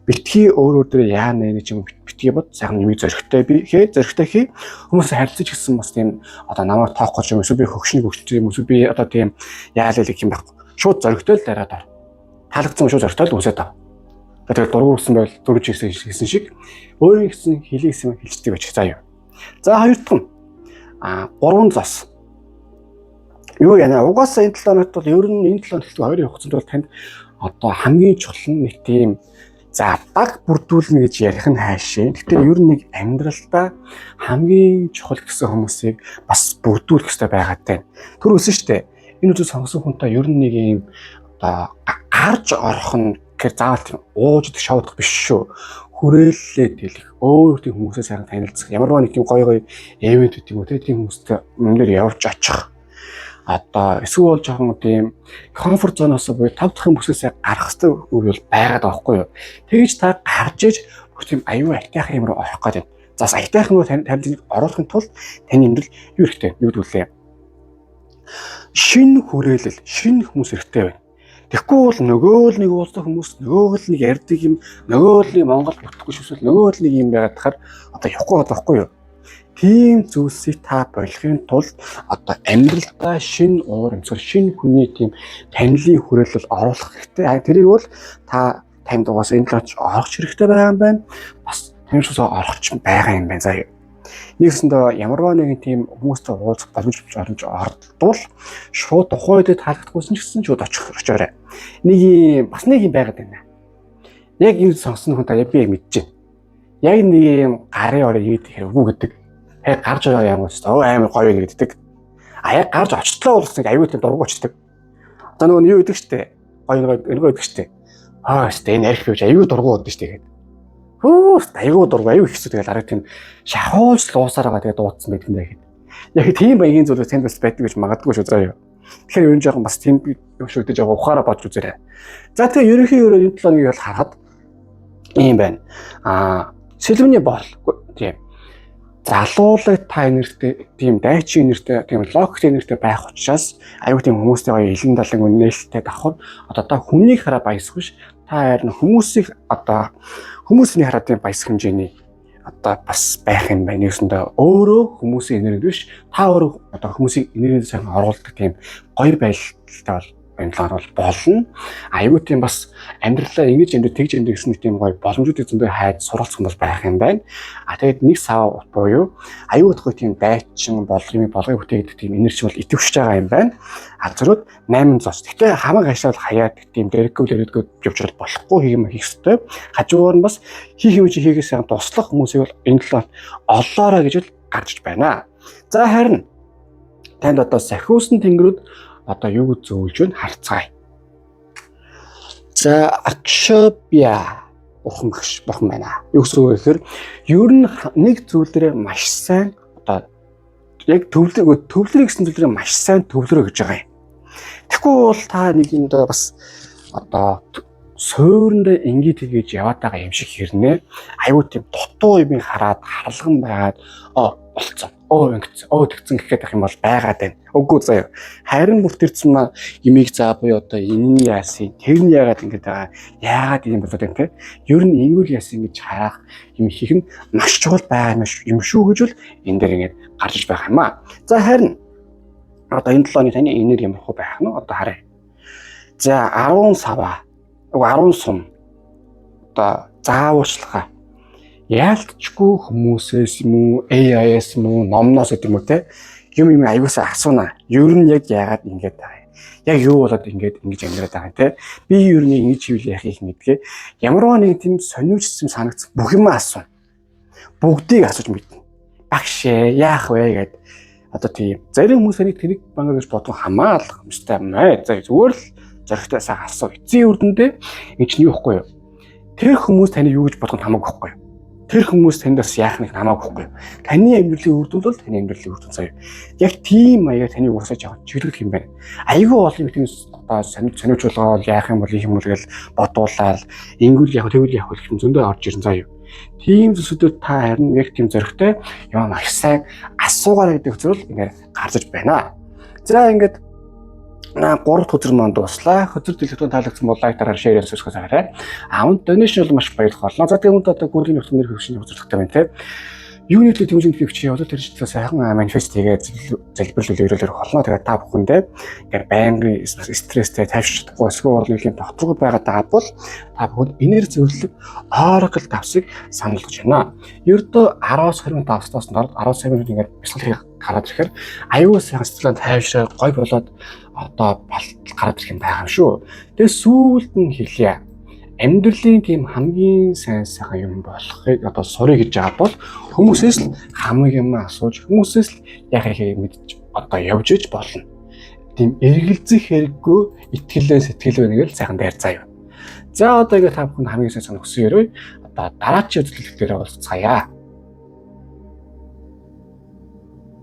Битгий өөр өөр яана нэг юм битгий бод сайхан нэмийг зөрөгтэй би зөрөгтэй хий хүмүүс харилцаж гисэн бас тийм одоо намайг тоохгүй юм эсвэл би хөгшнийг хөгжиж юм эсвэл би одоо тийм яалал гэх юм байхгүй шууд зөрөгтэй л дараад ор таалагдсан шүү зортой л үсээд тав. Тэгээд дургуй өгсөн байл дөрвж хийсэн шиг өөрийн гэсэн хэлийгсэн хэлждэг байж заа юу. За хоёр дахь нь гурван зас. Юу яана угаасаа энэ 7 хоногт бол ер нь энэ 7 хоногт хоёрын хугацаанд бол танд одоо хамгийн чухал нэг тийм за баг бүрдүүлнэ гэж ярих нь хайшээ. Тэгэхээр ер нь нэг амьдралдаа хамгийн чухал гэсэн хүмүүсийг бас бүрдүүлэх хэрэгтэй байгаад байна. Түр өсөн штэ. Энэ үзэл сонгосон хүнтэй ер нь нэг юм одоо гарч орох нь гэхээр заавал тийм ууждах шоудах биш шүү. Хүрээллээд хэлэх, өөр тийм хүмүүсээ сайхан танилцах, ямар нэг тийм гоё эвент гэдэг юм уу тийм хүмүүстэй өмнөөр явж очих. Одоо эсвэл жоохон тийм комфорт зоноос буюу тав дахин бүсгээс гарах хэрэгтэй үйл бол байгаад байгаа хгүй юу. Тэгэж та гарч иж бүх тийм аюу айтайхан юм руу орох гэдэг. За айтайхан руу танилцуулж оруулахын тулд таны амьдрал юу хэрэгтэй? Юу гэдүүлээ? Шинэ хүрээлэл, шинэ хүмүүс хэрэгтэй байна. Тэгэхгүй бол нөгөө л нэг уулзах хүмүүс, нөгөө л нэг ярьдаг юм, нөгөө л нэг Монгол бүтэхгүй шүүсэл нөгөө л нэг юм байгаад тахаар одоо явахгүй байхгүй юу? Тийм зүйлсийг та болохын тулд одоо амьдралдаа шинэ уур амьсгал, шинэ хүний тийм танилын хүрээлэл оруулах хэрэгтэй. Тэрийг бол та танд угаас энэ лооч орох хэрэгтэй байгаа юм байна. Бас таньшус орох ч байгаа юм байна заа. Нэгсэндээ ямарваа нэгэн тийм хүмүүстэй уулзах боломж оромж ордвол шууд тухайн үед таалагдахгүйсэн ч гэсэн шууд очиорой. Нэг юм бас нэг юм байгаад байна. Яг энэ сонсон хүн та яг би мэдчихэв. Яг нэг юм гарын орой ийд хэрэггүй гэдэг. Яг гарч байгаа юм уу амар гоё нэгддэг. Яг гарч очлоо болгосныг аюул тийм дургуучдаг. Одоо нөгөө юу гэдэг штэ. Гоё гэдэг штэ. Штэ энэ арх бивж аюул дургуу гэдэг штэ гэдэг. Аюул дургуу аюул хэцүү тэгэл арга тийм шахуулж луусаар байгаа тэгээ дуудсан байдаг юм даа гэхэд. Яг тийм баягийн зүйлс тэнд бас байдаг гэж магадгүй шүү заа юу. Тэгэхээр ер нь жоохон бас тийм юм шүү дээ жоохон ухаараа бодж үзээрэй. За тэгээ ерөнхийдөө энэ 7 хоногийг бол харахад ийм байна. Сэлвэний бол тийм залуулаг та энертэй тийм дайчин энертэй тийм логик энертэй байх учраас аюу тийм хүмүүстэйгээ илэн далан үнэлэлтэд авах одоо та хүнийг хараа баясах биш та харин хүмүүсийг одоо хүмүүсийн хараа тийм баясах хэмжээний одоо бас байх юм байна. Нэгсэндээ өөрөө хүмүүсийн энерги биш та өөрөө одоо хүмүүсийн энергийг сайн оруулдаг тийм гоё байлтай бол энэ бол болно. Аюу тийм бас амьдралаа ингэж энд тэгж энд гэсэн тийм гоё боломжуудыг зөндөө хайж суралцах юм бол байх юм байна. Тэгээд нэг сав буюу аюу утгагүй тийм дайчин болгоомыг бүтээгдэх тийм энерги бол идэвхжиж байгаа юм байна. Зориуд 8 зоос. Гэхдээ хамаг хашаал хаяад тийм дэрэггүй явж болохгүй юм хийх ёстой. Хажуугаар нь бас хийх юм чи хийхээс туслах хүмүүсийг бол энэ талаар олоорой гэж л гарч байна. За харин танд одоо сахиусан тэнгэрүүд одоо юу зөвлөж вэ харцгаая. За Акшобя бурхан байна. Юу гэсэн үг вэ гэхээр ер нь нэг зүйл дээр маш сайн одоо яг төвлөрөө гэсэн зүйл дээр маш сайн төвлөрөө гэж байгаа юм. Тэгэхгүй бол та нэг юм доо бас одоо суурьндаа ингэж хийж яваад байгаа юм шиг хэрнээ аюу тийм дутуу юм хараад харалган байгаад болцсон. Тэгсэн гэхэд ах юм бол байгаад байна. Үгүй заяа. Харин бүртэрсэн маа имийг заа буюу одоо энэ нь яасан, тэр нь яагаад ингэж байгаа. Яагаад юм болоод байна те. Ер нь энгүүл яасан гэж харах юм хийх нь маш чухал байгаа юм шүү гэж бол энэ дээр ингэж гарч байгаа юм аа. За харин одоо энэ 7 оны таны энерги ямар хөө байх нь одоо харъя. За 10 сава 10 сум одоо заавуучлахаа яалтчгүй хүмүүсээс юм уу AI-аас юм уу номноос гэдэг юм уу те юм аюусаа асууна. Ер нь яг яагаад ингэж байгаа юм. Яг юу болоод ингэж амьдраад байгаа юм те. Би ер нь ингэж хийвэл яах юм гэдгээ ямарваа нэг тийм сониучсан санагц бүх юм асууна. Бүгдийг асууж мэднэ. Багшээ яах вэ гэд одоо тийм зарим хүмүүс тэнийг бангаа гэж бодох хамаалах юмстай мэй. За зүгээр л зоригтойсаа асуу. Эцсийн үрдэндээ энэ чинь юу ихгүй юу? Тэр хүмүүс таны юу гэж бодох нь хамаагүй ихгүй юу? Тэр хүмүүс танд бас яах нэг хамаагүй ихгүй юу? Таны амьдралын үр дүн бол таны амьдралын үр дүн заяа. Яг тийм маягаар таны уусаж явах чиглэл юм байна. Айгүй олон тийм одоо сониучулгаал яах юм бол их юм бол гэж бодуулаад ингүүл яг тэгвэл яг гэх юм зөндөө орж ирэн заяа. Тийм зүйлсүүд та харин яг тийм зөрөгтэй юм маш сайн асуугаарай гэдэг зүйл ингээд гарч иж байна. За ингээд 3 дахь өдөр маань дуслаа. Хөдөр дэлгэрэн таалагдсан бол лайк дараар шеэр хийсгээс хараа. Амт донешн бол маш баярлах болно. За тэгээд одоо гүрлийн нөхцөл нэр хөвшний хөзөрлөгтэй байна те. Юуны төлөө тэмүүлэнд би бичиж явуулаад тэр чиглэлээ сайхан манифест хийгээд залбирлал өрөөлөөр холноо. Тэгээд та бүхэндээ ингээд байнгын стресстэй тайвшиж чадахгүй эсвэл нэг юм тогтворгүй байгаад бол та бүхэнд энерги зөвлөлт Oracle давсыг санал болгож байна. Ердөө 10-20 минут давсдаас нь 10 минут ингээд бясалгал гараад ирэхээр аюул сайхан сэтгэлээ тайвшраа гой болоод одоо болтол гараад ирэх юм байгаа юм шүү. Тэгээд сүүлд нь хэлье. Амьдралын тийм хамгийн сайхан юм болохыг одоо сурыг гэж байгаа бол хүмүүсээс л хамгийн юм асууж хүмүүсээс л яг мэдж одоо явж иж болно. Тийм эргэлзэх хэрэггүй итгэлээ сэтгэл байна гэж сайхан дайр заяа. За одоо ингэ та бүхэнд хамгийн сайн санах хүсэн ярив. Одоо дараачийн үзүүлэлтээр уулзцаая.